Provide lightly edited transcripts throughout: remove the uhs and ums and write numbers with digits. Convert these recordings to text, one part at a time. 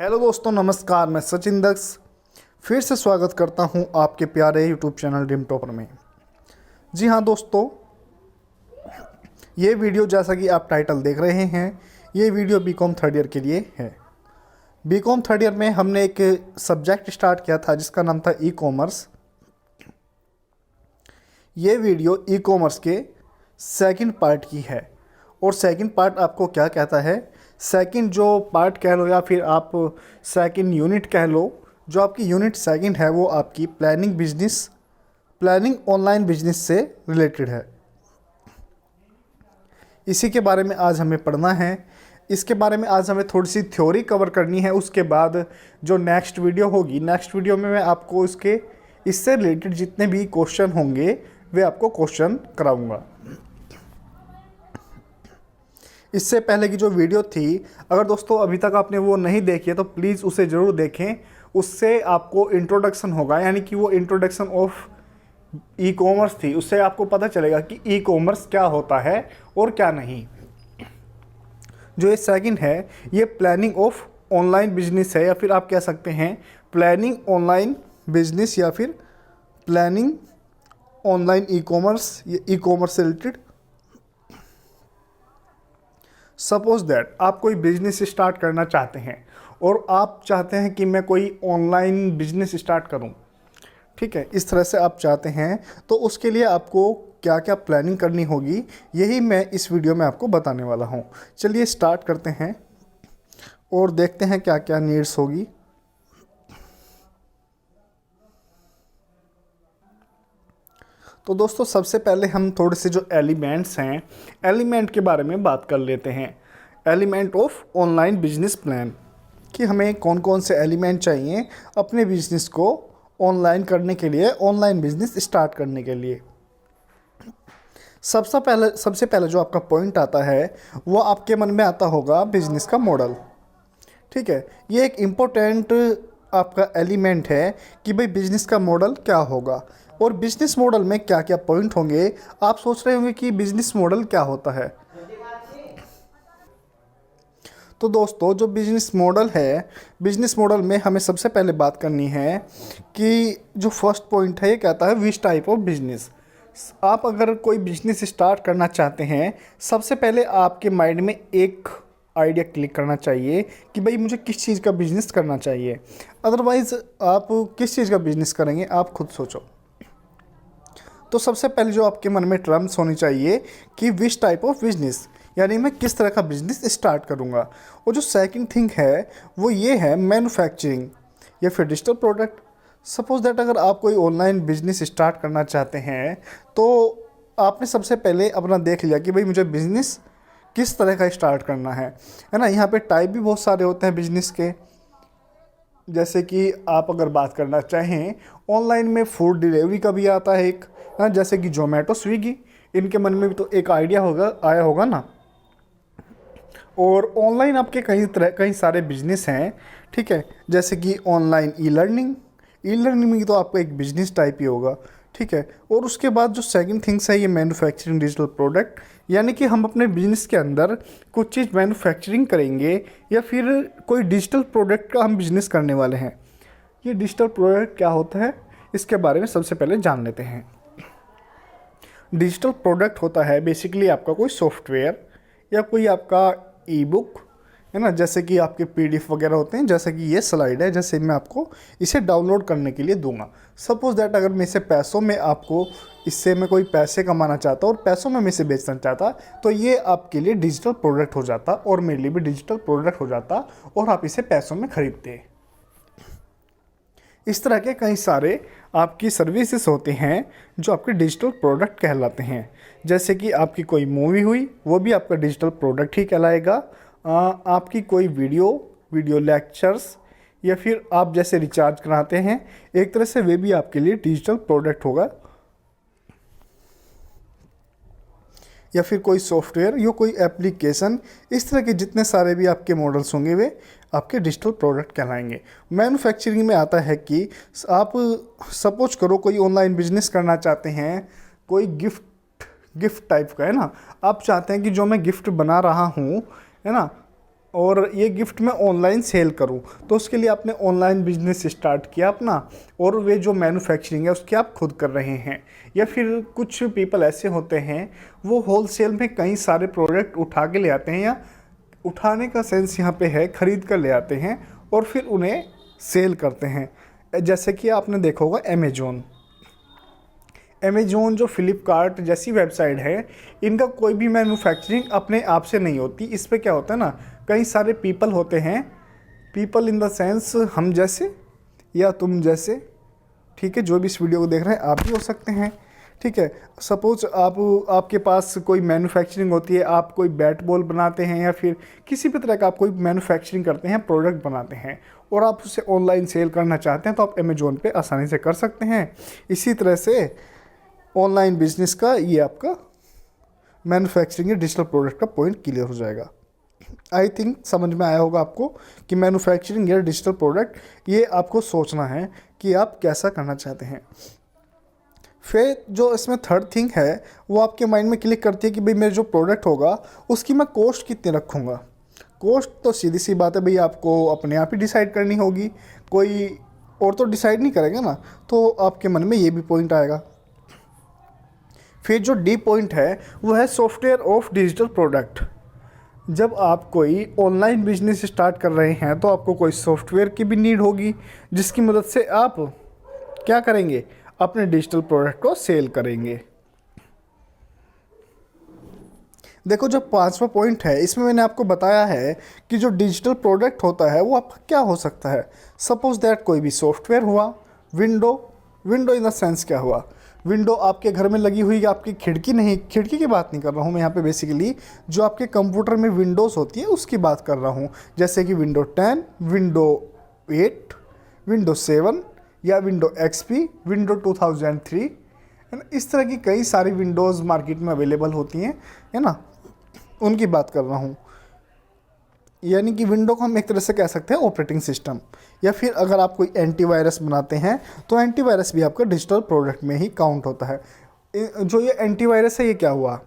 Hello दोस्तों, नमस्कार। मैं सचिन दक्ष फिर से स्वागत करता हूं आपके प्यारे यूट्यूब चैनल ड्रीम टॉपर में। जी हाँ दोस्तों, ये वीडियो जैसा कि आप टाइटल देख रहे हैं, ये वीडियो बीकॉम थर्ड ईयर के लिए है। बीकॉम थर्ड ईयर में हमने एक सब्जेक्ट स्टार्ट किया था जिसका नाम था ई कॉमर्स। ये वीडियो ई कॉमर्स के सेकंड पार्ट की है। और सेकंड पार्ट आपको क्या कहता है, सेकंड जो पार्ट कह लो या फिर आप सेकंड यूनिट कह लो, जो आपकी यूनिट सेकंड है वो आपकी प्लानिंग ऑनलाइन बिजनेस से रिलेटेड है। इसी के बारे में आज हमें पढ़ना है। इसके बारे में आज हमें थोड़ी सी थ्योरी कवर करनी है। उसके बाद जो नेक्स्ट वीडियो होगी, नेक्स्ट वीडियो में मैं आपको इससे रिलेटेड जितने भी क्वेश्चन होंगे वे आपको क्वेश्चन कराऊंगा। इससे पहले की जो वीडियो थी, अगर दोस्तों अभी तक आपने वो नहीं देखी है तो प्लीज़ उसे ज़रूर देखें। उससे आपको इंट्रोडक्शन होगा, यानी कि वो इंट्रोडक्शन ऑफ ई कॉमर्स थी। उससे आपको पता चलेगा कि ई कॉमर्स क्या होता है और क्या नहीं। जो ये सेकंड है, ये प्लानिंग ऑफ ऑनलाइन बिजनेस है, या फिर आप कह सकते हैं प्लानिंग ऑनलाइन बिजनेस या फिर प्लानिंग ऑनलाइन ई कॉमर्स से रिलेटेड। सपोज दैट आप कोई बिजनेस स्टार्ट करना चाहते हैं और आप चाहते हैं कि मैं कोई ऑनलाइन बिजनेस स्टार्ट करूं, ठीक है, इस तरह से आप चाहते हैं, तो उसके लिए आपको क्या क्या प्लानिंग करनी होगी, यही मैं इस वीडियो में आपको बताने वाला हूं। चलिए स्टार्ट करते हैं और देखते हैं क्या क्या नीड्स होगी। तो दोस्तों सबसे पहले हम थोड़े से जो एलिमेंट्स हैं, एलिमेंट के बारे में बात कर लेते हैं। Element of online business plan, कि हमें कौन कौन से एलिमेंट चाहिए अपने बिजनेस को ऑनलाइन करने के लिए, ऑनलाइन बिजनेस स्टार्ट करने के लिए। सबसे पहले जो आपका पॉइंट आता है वो आपके मन में आता होगा बिजनेस का मॉडल। ठीक है, ये एक इम्पोर्टेंट आपका एलिमेंट है कि भाई बिजनेस का मॉडल क्या होगा और बिजनेस मॉडल में क्या क्या पॉइंट होंगे। आप सोच रहे होंगे कि बिजनेस मॉडल क्या होता है। तो दोस्तों जो बिजनेस मॉडल है, बिजनेस मॉडल में हमें सबसे पहले बात करनी है कि जो फर्स्ट पॉइंट है ये कहता है विच टाइप ऑफ बिजनेस। आप अगर कोई बिजनेस स्टार्ट करना चाहते हैं, सबसे पहले आपके माइंड में एक आइडिया क्लिक करना चाहिए कि भाई मुझे किस चीज़ का बिजनेस करना चाहिए। अदरवाइज़ आप किस चीज़ का बिजनेस करेंगे आप खुद सोचो। तो सबसे पहले जो आपके मन में टर्म्स होनी चाहिए कि विच टाइप ऑफ बिजनेस, यानी मैं किस तरह का बिजनेस स्टार्ट करूंगा। और जो सेकंड थिंग है वो ये है मैन्युफैक्चरिंग या फिर डिजिटल प्रोडक्ट। सपोज दैट अगर आप कोई ऑनलाइन बिजनेस स्टार्ट करना चाहते हैं तो आपने सबसे पहले अपना देख लिया कि भाई मुझे बिजनेस किस तरह का स्टार्ट करना है ना। यहाँ पे टाइप भी बहुत सारे होते हैं बिजनेस के। जैसे कि आप अगर बात करना चाहें ऑनलाइन में, फूड डिलीवरी का भी आता है एक, हाँ, जैसे कि जोमेटो, स्विगी, इनके मन में भी तो एक आइडिया आया होगा ना। और ऑनलाइन आपके कई सारे बिजनेस हैं, ठीक है, जैसे कि ऑनलाइन ई लर्निंग में तो आपका एक बिजनेस टाइप ही होगा, ठीक है। और उसके बाद जो सेकंड थिंग्स है ये मैन्युफैक्चरिंग डिजिटल प्रोडक्ट, यानी कि हम अपने बिजनेस के अंदर कुछ चीज़ मैन्युफैक्चरिंग करेंगे या फिर कोई डिजिटल प्रोडक्ट का हम बिजनेस करने वाले हैं। ये डिजिटल प्रोडक्ट क्या होता है इसके बारे में सबसे पहले जान लेते हैं। डिजिटल प्रोडक्ट होता है बेसिकली आपका कोई सॉफ्टवेयर या कोई आपका ई बुक, है ना, जैसे कि आपके पीडीएफ वगैरह होते हैं। जैसे कि ये स्लाइड है, जैसे मैं आपको इसे डाउनलोड करने के लिए दूंगा। सपोज दैट अगर मैं इसे पैसों में आपको, इससे मैं कोई पैसे कमाना चाहता और पैसों में मैं इसे बेचना चाहता, तो ये आपके लिए डिजिटल प्रोडक्ट हो जाता और मेरे लिए भी डिजिटल प्रोडक्ट हो जाता और आप इसे पैसों में खरीदते। इस तरह के कई सारे आपकी सर्विसेज होते हैं जो आपके डिजिटल प्रोडक्ट कहलाते हैं। जैसे कि आपकी कोई मूवी हुई, वो भी आपका डिजिटल प्रोडक्ट ही कहलाएगा। आपकी कोई वीडियो लेक्चर्स या फिर आप जैसे रिचार्ज कराते हैं, एक तरह से वे भी आपके लिए डिजिटल प्रोडक्ट होगा। या फिर कोई सॉफ्टवेयर या कोई एप्लीकेशन, इस तरह के जितने सारे भी आपके मॉडल्स होंगे वे आपके डिजिटल प्रोडक्ट कहलाएंगे। मैन्युफैक्चरिंग में आता है कि आप सपोज करो कोई ऑनलाइन बिजनेस करना चाहते हैं, कोई गिफ्ट टाइप का, है ना। आप चाहते हैं कि जो मैं गिफ्ट बना रहा हूँ, है ना, और ये गिफ्ट मैं ऑनलाइन सेल करूं, तो उसके लिए आपने ऑनलाइन बिजनेस स्टार्ट किया अपना, और वे जो मैन्युफैक्चरिंग है उसकी आप खुद कर रहे हैं। या फिर कुछ पीपल ऐसे होते हैं वो होलसेल में कई सारे प्रोडक्ट उठा के ले आते हैं, या उठाने का सेंस यहाँ पे है खरीद कर ले आते हैं और फिर उन्हें सेल करते हैं। जैसे कि आपने देखा होगा अमेजोन जो फ्लिपकार्ट जैसी वेबसाइट है, इनका कोई भी मैन्युफैक्चरिंग अपने आप से नहीं होती। इस पे क्या होता है ना, कई सारे पीपल होते हैं, पीपल इन द सेंस हम जैसे या तुम जैसे, ठीक है, जो भी इस वीडियो को देख रहे हैं आप भी हो सकते हैं, ठीक है। सपोज आपके पास कोई मैन्युफैक्चरिंग होती है, आप कोई बैट बॉल बनाते हैं या फिर किसी भी तरह का आप कोई मैन्युफैक्चरिंग करते हैं, प्रोडक्ट बनाते हैं और आप उसे ऑनलाइन सेल करना चाहते हैं, तो आप अमेजोन पे आसानी से कर सकते हैं। इसी तरह से ऑनलाइन बिजनेस का ये आपका मैन्युफैक्चरिंग या डिजिटल प्रोडक्ट का पॉइंट क्लियर हो जाएगा। आई थिंक समझ में आया होगा आपको कि मैन्युफैक्चरिंग या डिजिटल प्रोडक्ट, ये आपको सोचना है कि आप कैसा करना चाहते हैं। फिर जो इसमें थर्ड थिंग है वो आपके माइंड में क्लिक करती है कि भाई मेरा जो प्रोडक्ट होगा उसकी मैं कॉस्ट कितनी रखूँगा। कॉस्ट तो सीधी सी बात है भाई, आपको अपने आप ही डिसाइड करनी होगी, कोई और तो डिसाइड नहीं करेगा ना, तो आपके मन में ये भी पॉइंट आएगा। फिर जो डी पॉइंट है वो है सॉफ्टवेयर ऑफ डिजिटल प्रोडक्ट। जब आप कोई ऑनलाइन बिजनेस स्टार्ट कर रहे हैं तो आपको कोई सॉफ्टवेयर की भी नीड होगी, जिसकी मदद से आप क्या करेंगे, अपने डिजिटल प्रोडक्ट को सेल करेंगे। देखो जो पांचवा पॉइंट है, इसमें मैंने आपको बताया है कि जो डिजिटल प्रोडक्ट होता है वो आपका क्या हो सकता है। सपोज दैट कोई भी सॉफ्टवेयर हुआ, विंडो इन द सेंस क्या हुआ, विंडो आपके घर में लगी हुई, आपकी खिड़की नहीं, खिड़की की बात नहीं कर रहा हूँ मैं यहाँ पे, बेसिकली जो आपके कंप्यूटर में विंडोज़ होती है उसकी बात कर रहा हूँ। जैसे कि विंडो 10, विंडो 8, विंडो 7 या विंडो XP, विंडो 2003, है ना। इस तरह की कई सारी विंडोज़ मार्केट में अवेलेबल होती हैं, है ना, उनकी बात कर रहा हूँ। यानी कि विंडो को हम एक तरह से कह सकते हैं ऑपरेटिंग सिस्टम। या फिर अगर आप कोई एंटीवायरस बनाते हैं तो एंटीवायरस भी आपका डिजिटल प्रोडक्ट में ही काउंट होता है। जो ये एंटीवायरस है ये क्या हुआ,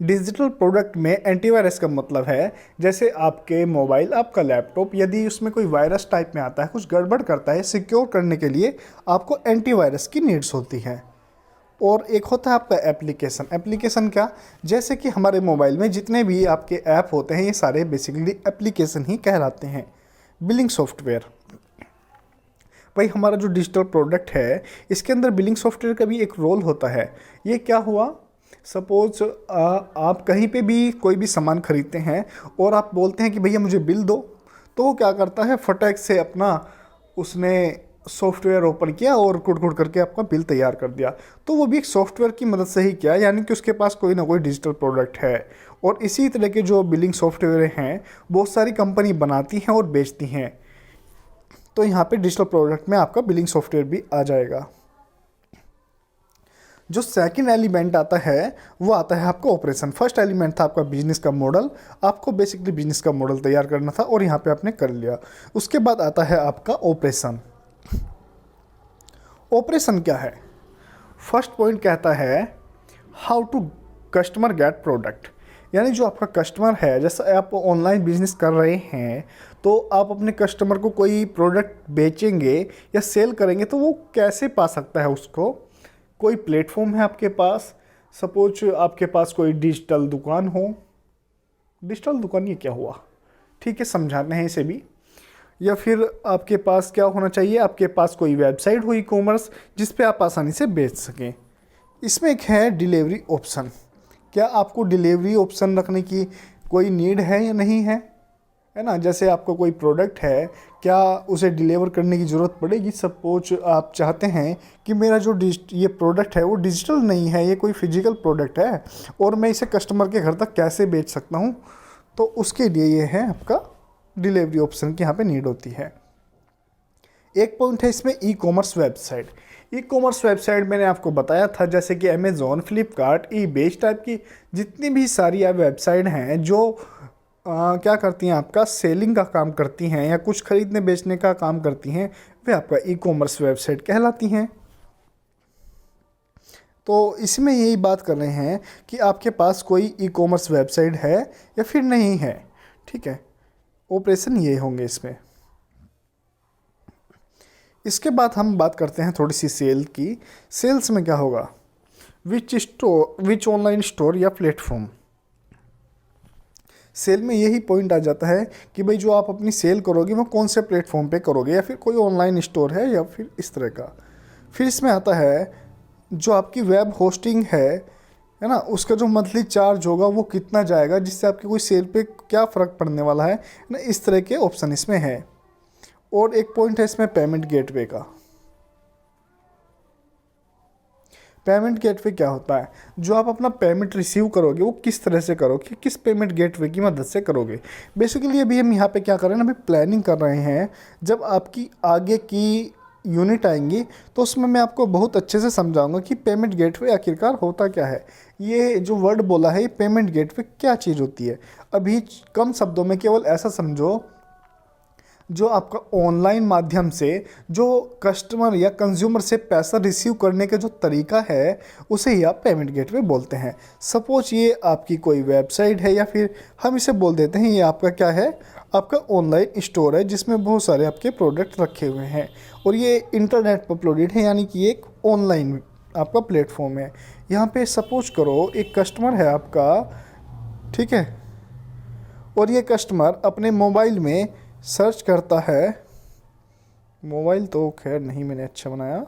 डिजिटल प्रोडक्ट में एंटीवायरस का मतलब है जैसे आपके मोबाइल, आपका लैपटॉप, यदि उसमें कोई वायरस टाइप में आता है, कुछ गड़बड़ करता है, सिक्योर करने के लिए आपको एंटीवायरस की नीड्स होती है। और एक होता है आपका एप्लीकेशन क्या, जैसे कि हमारे मोबाइल में जितने भी आपके ऐप होते हैं ये सारे बेसिकली एप्लीकेशन ही कहलाते हैं। बिलिंग सॉफ्टवेयर, भाई हमारा जो डिजिटल प्रोडक्ट है इसके अंदर बिलिंग सॉफ्टवेयर का भी एक रोल होता है। ये क्या हुआ, सपोज आप कहीं पे भी कोई भी सामान खरीदते हैं और आप बोलते हैं कि भैया मुझे बिल दो, तो वो क्या करता है, फटाक से अपना उसने सॉफ्टवेयर ओपन किया और कुड़ करके आपका बिल तैयार कर दिया। तो वो भी एक सॉफ्टवेयर की मदद से ही किया, यानी कि उसके पास कोई ना कोई डिजिटल प्रोडक्ट है। और इसी तरह के जो बिलिंग सॉफ्टवेयर हैं बहुत सारी कंपनी बनाती हैं और बेचती हैं, तो यहाँ पे डिजिटल प्रोडक्ट में आपका बिलिंग सॉफ्टवेयर भी आ जाएगा। जो सेकंड एलिमेंट आता है वो आता है आपका ऑपरेशन। फर्स्ट एलिमेंट था आपका बिजनेस का मॉडल, आपको बेसिकली बिजनेस का मॉडल तैयार करना था और यहाँ पे आपने कर लिया। उसके बाद आता है आपका ऑपरेशन। ऑपरेशन क्या है, फर्स्ट पॉइंट कहता है how to customer get product, यानी जो आपका कस्टमर है, जैसे आप ऑनलाइन बिजनेस कर रहे हैं तो आप अपने कस्टमर को कोई प्रोडक्ट बेचेंगे या सेल करेंगे तो वो कैसे पा सकता है उसको। कोई प्लेटफॉर्म है आपके पास, सपोज आपके पास कोई डिजिटल दुकान हो, डिजिटल दुकान ये क्या हुआ, ठीक है समझाते हैं इसे भी। या फिर आपके पास क्या होना चाहिए, आपके पास कोई वेबसाइट हो ई-कॉमर्स जिस पे आप आसानी से बेच सकें। इसमें एक है डिलीवरी ऑप्शन, क्या आपको डिलीवरी ऑप्शन रखने की कोई नीड है या नहीं है ना। जैसे आपको कोई प्रोडक्ट है, क्या उसे डिलीवर करने की ज़रूरत पड़ेगी। सपोज आप चाहते हैं कि मेरा जो ये प्रोडक्ट है वो डिजिटल नहीं है, ये कोई फिजिकल प्रोडक्ट है और मैं इसे कस्टमर के घर तक कैसे बेच सकता हूँ, तो उसके लिए ये है आपका डिलीवरी ऑप्शन की यहाँ पे नीड होती है। एक पॉइंट है इसमें ई-कॉमर्स वेबसाइट। ई-कॉमर्स वेबसाइट मैंने आपको बताया था, जैसे कि अमेज़ॉन, फ्लिपकार्ट, ईबे टाइप की जितनी भी सारी वेबसाइट हैं जो क्या करती हैं, आपका सेलिंग का काम करती हैं या कुछ खरीदने बेचने का काम करती हैं, वे आपका ई-कॉमर्स वेबसाइट कहलाती हैं। तो इसमें यही बात कर रहे हैं कि आपके पास कोई ई-कॉमर्स वेबसाइट है या फिर नहीं है, ठीक है, ऑपरेशन ये होंगे इसमें। इसके बाद हम बात करते हैं थोड़ी सी सेल की। सेल्स में क्या होगा, विच ऑनलाइन स्टोर या प्लेटफॉर्म। सेल में यही पॉइंट आ जाता है कि भाई जो आप अपनी सेल करोगे वो कौन से प्लेटफॉर्म पे करोगे, या फिर कोई ऑनलाइन स्टोर है या फिर इस तरह का। फिर इसमें आता है जो आपकी वेब होस्टिंग है ना, उसका जो मंथली चार्ज होगा वो कितना जाएगा, जिससे आपकी कोई सेल पे क्या फ़र्क पड़ने वाला है ना, इस तरह के ऑप्शन इसमें है। और एक पॉइंट है इसमें पेमेंट गेटवे का। पेमेंट गेटवे क्या होता है, जो आप अपना पेमेंट रिसीव करोगे वो किस तरह से करोगे, किस पेमेंट गेटवे की मदद से करोगे। बेसिकली अभी हम यहाँ पे क्या कर रहे हैं, अभी प्लानिंग कर रहे हैं। जब आपकी आगे की यूनिट आएंगी तो उसमें मैं आपको बहुत अच्छे से समझाऊंगा कि पेमेंट गेटवे आखिरकार होता क्या है। ये जो वर्ड बोला है, ये पेमेंट गेटवे क्या चीज़ होती है। अभी कम शब्दों में केवल ऐसा समझो, जो आपका ऑनलाइन माध्यम से जो कस्टमर या कंज्यूमर से पैसा रिसीव करने का जो तरीका है उसे ही आप पेमेंट गेटवे बोलते हैं। सपोज ये आपकी कोई वेबसाइट है, या फिर हम इसे बोल देते हैं ये आपका क्या है, आपका ऑनलाइन स्टोर है जिसमें बहुत सारे आपके प्रोडक्ट रखे हुए हैं और ये इंटरनेट पर अपलोडेड है, यानी कि एक ऑनलाइन आपका प्लेटफॉर्म है। यहाँ पे सपोज करो एक कस्टमर है आपका, ठीक है, और ये कस्टमर अपने मोबाइल में सर्च करता है। मोबाइल तो खैर नहीं मैंने अच्छा बनाया,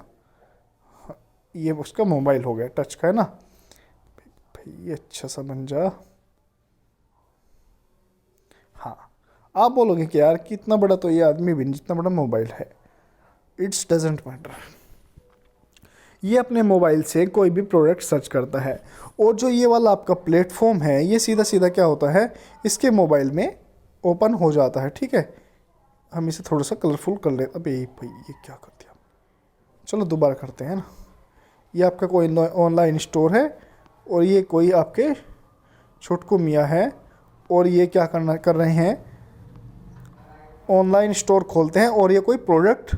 ये उसका मोबाइल हो गया, टच का है ना भाई, ये अच्छा सा बन जा। हाँ, आप बोलोगे कि यार कितना बड़ा तो ये आदमी भी नहीं जितना बड़ा मोबाइल है। It's doesn't matter. ये अपने मोबाइल से कोई भी प्रोडक्ट सर्च करता है, और जो ये वाला आपका प्लेटफॉर्म है ये सीधा सीधा क्या होता है, इसके मोबाइल में ओपन हो जाता है। ठीक है, हम इसे थोड़ा सा कलरफुल कर ले। अबे भाई ये क्या कर दिया, चलो दोबारा करते हैं ना। ये आपका कोई ऑनलाइन स्टोर है और ये कोई आपके छोटकू मियाँ है, और ये क्या कर रहे हैं, ऑनलाइन स्टोर खोलते हैं और ये कोई प्रोडक्ट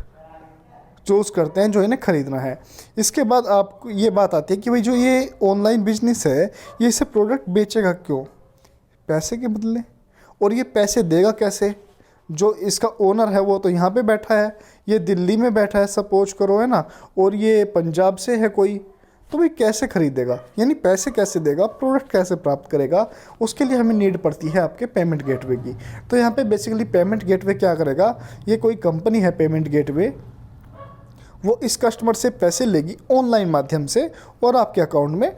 चूज़ करते हैं जो इन्हें ख़रीदना है। इसके बाद आपको ये बात आती है कि भाई जो ये ऑनलाइन बिजनेस है ये इसे प्रोडक्ट बेचेगा क्यों, पैसे के बदले। और ये पैसे देगा कैसे, जो इसका ओनर है वो तो यहाँ पे बैठा है, ये दिल्ली में बैठा है सपोज करो, है ना, और ये पंजाब से है कोई, तो भाई कैसे ख़रीदेगा, यानी पैसे कैसे देगा, प्रोडक्ट कैसे प्राप्त करेगा। उसके लिए हमें नीड पड़ती है आपके पेमेंट गेटवे की। तो यहाँ पे बेसिकली पेमेंट गेटवे क्या करेगा, ये कोई कंपनी है पेमेंट गेटवे, वो इस कस्टमर से पैसे लेगी ऑनलाइन माध्यम से और आपके अकाउंट में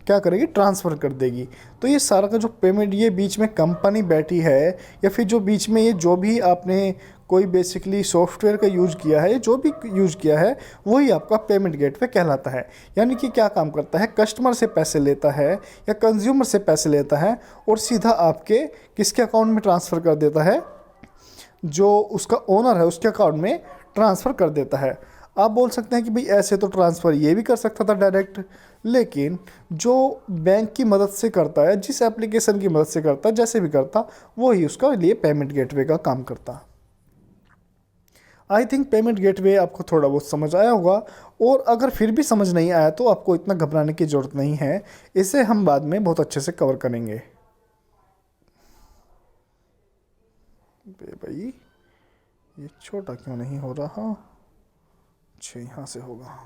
क्या करेगी, ट्रांसफ़र कर देगी। तो ये सारा का जो पेमेंट, ये बीच में कंपनी बैठी है, या फिर जो बीच में ये जो भी आपने कोई बेसिकली सॉफ्टवेयर का यूज़ किया है, जो भी यूज़ किया है, वही आपका पेमेंट गेटवे कहलाता है। यानी कि क्या काम करता है, कस्टमर से पैसे लेता है या कंज्यूमर से पैसे लेता है और सीधा आपके किसके अकाउंट में ट्रांसफ़र कर देता है, जो उसका ओनर है उसके अकाउंट में ट्रांसफ़र कर देता है। आप बोल सकते हैं कि भाई ऐसे तो ट्रांसफ़र ये भी कर सकता था डायरेक्ट, लेकिन जो बैंक की मदद से करता है, जिस एप्लीकेशन की मदद से करता है, जैसे भी करता, वो ही उसका लिए पेमेंट गेटवे का काम करता। आई थिंक पेमेंट गेटवे आपको थोड़ा बहुत समझ आया होगा, और अगर फिर भी समझ नहीं आया तो आपको इतना घबराने की ज़रूरत नहीं है, इसे हम बाद में बहुत अच्छे से कवर करेंगे। भाई ये छोटा क्यों नहीं हो रहा, अच्छा यहाँ से होगा।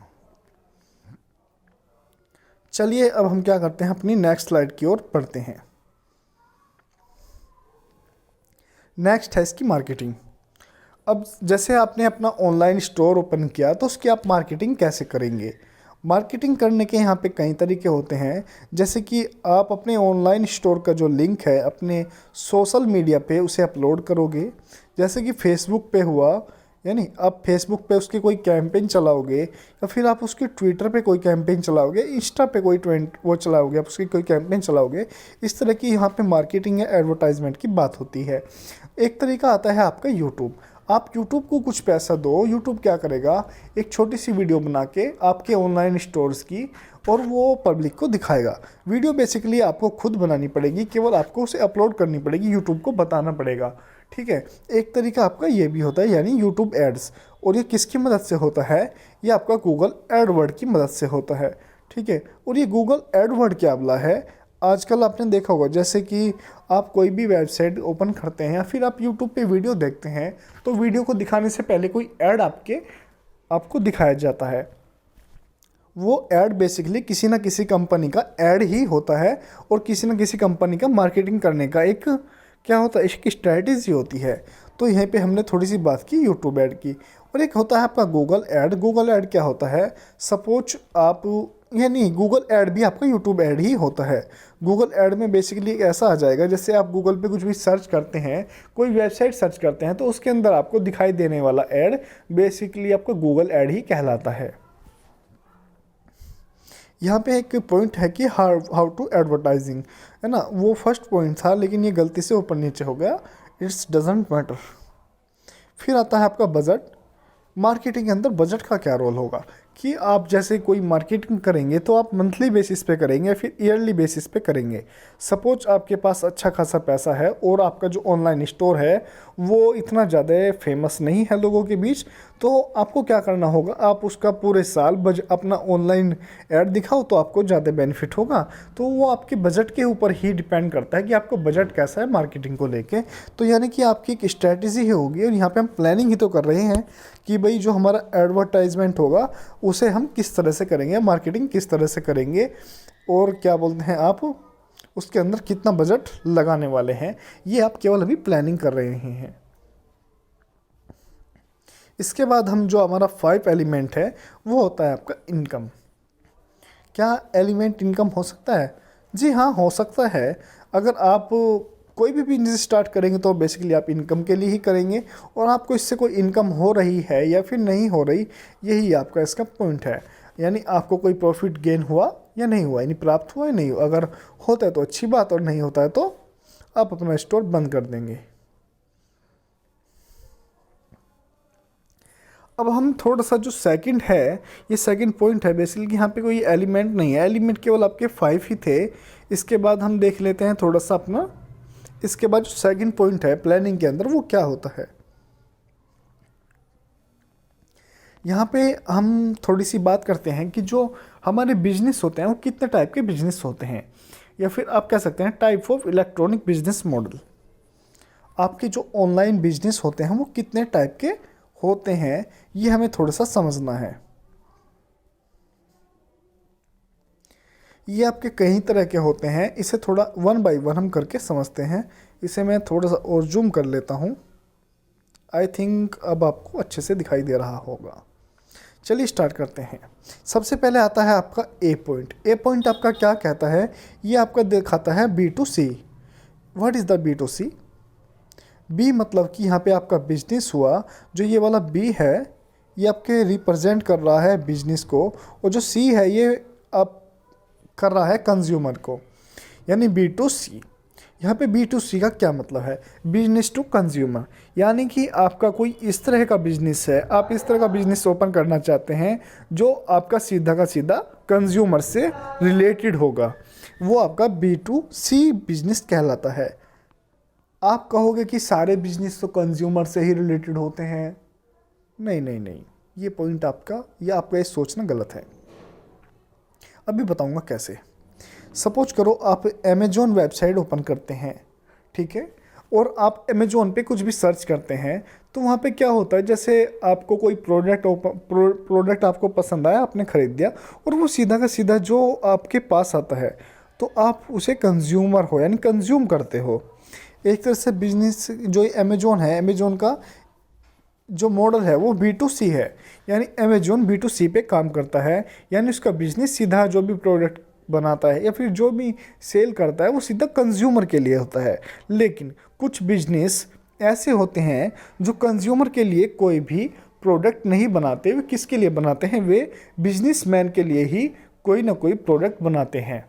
चलिए अब हम क्या करते हैं, अपनी नेक्स्ट स्लाइड की ओर बढ़ते हैं। नेक्स्ट है इसकी मार्केटिंग। अब जैसे आपने अपना ऑनलाइन स्टोर ओपन किया तो उसकी आप मार्केटिंग कैसे करेंगे। मार्केटिंग करने के यहाँ पे कई तरीके होते हैं, जैसे कि आप अपने ऑनलाइन स्टोर का जो लिंक है अपने सोशल मीडिया पे उसे अपलोड करोगे। जैसे कि फेसबुक पे हुआ, यानी आप फेसबुक पे उसकी कोई कैंपेन चलाओगे, या फिर आप उसकी ट्विटर पे कोई कैंपेन चलाओगे, इंस्टा पे कोई वो चलाओगे, आप उसकी कोई कैंपेन चलाओगे। इस तरह की यहाँ पे मार्केटिंग या एडवर्टाइजमेंट की बात होती है। एक तरीका आता है आपका यूट्यूब। आप यूट्यूब को कुछ पैसा दो, यूट्यूब क्या करेगा, एक छोटी सी वीडियो बना के आपके ऑनलाइन स्टोर्स की, और वो पब्लिक को दिखाएगा। वीडियो बेसिकली आपको खुद बनानी पड़ेगी, केवल आपको उसे अपलोड करनी पड़ेगी, यूट्यूब को बताना पड़ेगा। ठीक है, एक तरीका आपका ये भी होता है, यानी यूट्यूब एड्स। और ये किसकी मदद से होता है, ये आपका गूगल एडवर्ड की मदद से होता है। ठीक है, और ये गूगल एडवर्ड क्या बोला है, आजकल आपने देखा होगा जैसे कि आप कोई भी वेबसाइट ओपन करते हैं या फिर आप यूट्यूब पे वीडियो देखते हैं, तो वीडियो को दिखाने से पहले कोई ऐड आपको दिखाया जाता है। वो ऐड बेसिकली किसी ना किसी कंपनी का ऐड ही होता है और किसी ना किसी कंपनी का मार्केटिंग करने का एक क्या होता है, एक स्ट्रैटेजी होती है। तो यहीं पे हमने थोड़ी सी बात की यूट्यूब ऐड की। और एक होता है आपका गूगल ऐड। गूगल ऐड क्या होता है, सपोज आप, यानी गूगल ऐड भी आपका यूट्यूब ऐड ही होता है। गूगल ऐड में बेसिकली एक ऐसा आ जाएगा, जैसे आप गूगल पे कुछ भी सर्च करते हैं, कोई वेबसाइट सर्च करते हैं, तो उसके अंदर आपको दिखाई देने वाला ऐड बेसिकली आपका गूगल ऐड ही कहलाता है। यहाँ पे एक पॉइंट है कि हाउ टू एडवर्टाइजिंग, है ना, वो फर्स्ट पॉइंट था लेकिन ये गलती से ऊपर नीचे हो गया। It's doesn't matter. फिर आता है आपका बजट। मार्केटिंग के अंदर बजट का क्या रोल होगा कि आप जैसे कोई मार्केटिंग करेंगे तो आप मंथली बेसिस पे करेंगे या फिर ईयरली बेसिस पे करेंगे। सपोज आपके पास अच्छा खासा पैसा है और आपका जो ऑनलाइन स्टोर है वो इतना ज़्यादा फेमस नहीं है लोगों के बीच, तो आपको क्या करना होगा, आप उसका पूरे साल अपना ऑनलाइन ऐड दिखाओ तो आपको ज़्यादा बेनिफिट होगा। तो वो आपके बजट के ऊपर ही डिपेंड करता है कि आपको बजट कैसा है मार्केटिंग को लेके। तो यानी कि आपकी एक स्ट्रैटेजी ही होगी और यहाँ पे हम प्लानिंग ही तो कर रहे हैं कि भाई जो हमारा एडवर्टाइजमेंट होगा उसे हम किस तरह से करेंगे, मार्केटिंग किस तरह से करेंगे और क्या बोलते हैं आप उसके अंदर कितना बजट लगाने वाले हैं, ये आप केवल अभी प्लानिंग कर रहे हैं। इसके बाद हम जो हमारा 5 एलिमेंट है वो होता है आपका इनकम। क्या एलिमेंट इनकम हो सकता है? जी हाँ, हो सकता है। अगर आप कोई भी बिजनेस स्टार्ट करेंगे तो बेसिकली आप इनकम के लिए ही करेंगे और आपको इससे कोई इनकम हो रही है या फिर नहीं हो रही, यही आपका इसका पॉइंट है। यानी आपको कोई प्रॉफिट गेन हुआ या नहीं हुआ, यानी प्राप्त हुआ या नहीं हुआ। अगर होता है तो अच्छी बात और नहीं होता है तो आप अपना स्टोर बंद कर देंगे। अब हम थोड़ा सा जो सेकंड है, ये सेकंड पॉइंट है बेसिकली यहाँ पे कोई एलिमेंट नहीं है, एलिमेंट केवल आपके 5 ही थे। इसके बाद हम देख लेते हैं थोड़ा सा अपना, इसके बाद जो सेकंड पॉइंट है प्लानिंग के अंदर वो क्या होता है। यहाँ पे हम थोड़ी सी बात करते हैं कि जो हमारे बिजनेस होते हैं वो कितने टाइप के बिजनेस होते हैं, या फिर आप कह सकते हैं type of electronic business model. आपके जो ऑनलाइन बिजनेस होते हैं वो कितने टाइप के होते हैं, ये हमें थोड़ा सा समझना है। ये आपके कई तरह के होते हैं, इसे थोड़ा वन बाय वन हम करके समझते हैं। इसे मैं थोड़ा सा और जूम कर लेता हूँ। आई थिंक अब आपको अच्छे से दिखाई दे रहा होगा। चलिए स्टार्ट करते हैं। सबसे पहले आता है आपका ए पॉइंट। ए पॉइंट आपका क्या कहता है, ये आपका दिखाता है B2C। What is the B2C? B मतलब कि यहाँ पे आपका बिजनेस हुआ, जो ये वाला बी है ये आपके रिप्रेजेंट कर रहा है बिजनेस को, और जो सी है ये आप कर रहा है कंज्यूमर को, यानी B2C। यहाँ पे B2C का क्या मतलब है, बिजनेस टू कंज्यूमर। यानी कि आपका कोई इस तरह का बिजनेस है, आप इस तरह का बिजनेस ओपन करना चाहते हैं जो आपका सीधा का सीधा कंज्यूमर से रिलेटेड होगा, वो आपका B2C बिजनेस कहलाता है। आप कहोगे कि सारे बिजनेस तो कंज्यूमर से ही रिलेटेड होते हैं। नहीं नहीं नहीं, ये पॉइंट आपका या आपका ये सोचना गलत है। अभी बताऊंगा कैसे। सपोज करो आप अमेजोन वेबसाइट ओपन करते हैं, ठीक है, और आप अमेजोन पे कुछ भी सर्च करते हैं, तो वहाँ पे क्या होता है, जैसे आपको कोई प्रोडक्ट आपको पसंद आया, आपने ख़रीद दिया और वो सीधा का सीधा जो आपके पास आता है तो आप उसे कंज्यूमर हो, यानी कंज्यूम करते हो। एक तरह से बिजनेस जो अमेजोन है, अमेजोन का जो मॉडल है वो B2C है, यानी अमेजोन B2C पे काम करता है, यानी उसका बिजनेस सीधा जो भी प्रोडक्ट बनाता है या फिर जो भी सेल करता है वो सीधा कंज्यूमर के लिए होता है। लेकिन कुछ बिजनेस ऐसे होते हैं जो कंज्यूमर के लिए कोई भी प्रोडक्ट नहीं बनाते, वे किसके लिए बनाते हैं, वे बिजनेसमैन के लिए ही कोई ना कोई प्रोडक्ट बनाते हैं।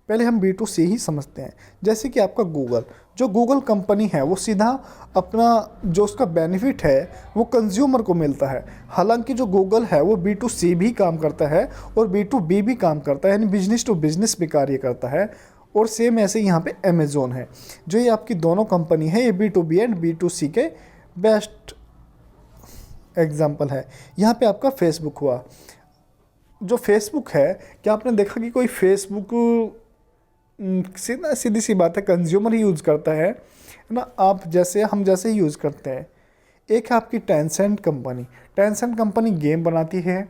पहले हम B2C ही समझते हैं। जैसे कि आपका गूगल, जो गूगल कंपनी है वो सीधा अपना जो उसका बेनिफिट है वो कंज्यूमर को मिलता है। हालांकि जो गूगल है वो B2C भी काम करता है और B2B भी काम करता है, यानी बिजनेस टू बिजनेस भी कार्य करता है। और सेम ऐसे यहाँ पे अमेजोन है, जो ये आपकी दोनों कंपनी है, ये B2B एंड B2C के बेस्ट एग्जाम्पल है। यहाँ पे आपका फेसबुक हुआ, जो फेसबुक है, क्या आपने देखा कि कोई फेसबुक सीधा सीधी सी बात है कंज्यूमर ही यूज़ करता है ना, आप जैसे हम जैसे ही यूज़ करते हैं। एक है आपकी Tencent company. Tencent company game बनाती है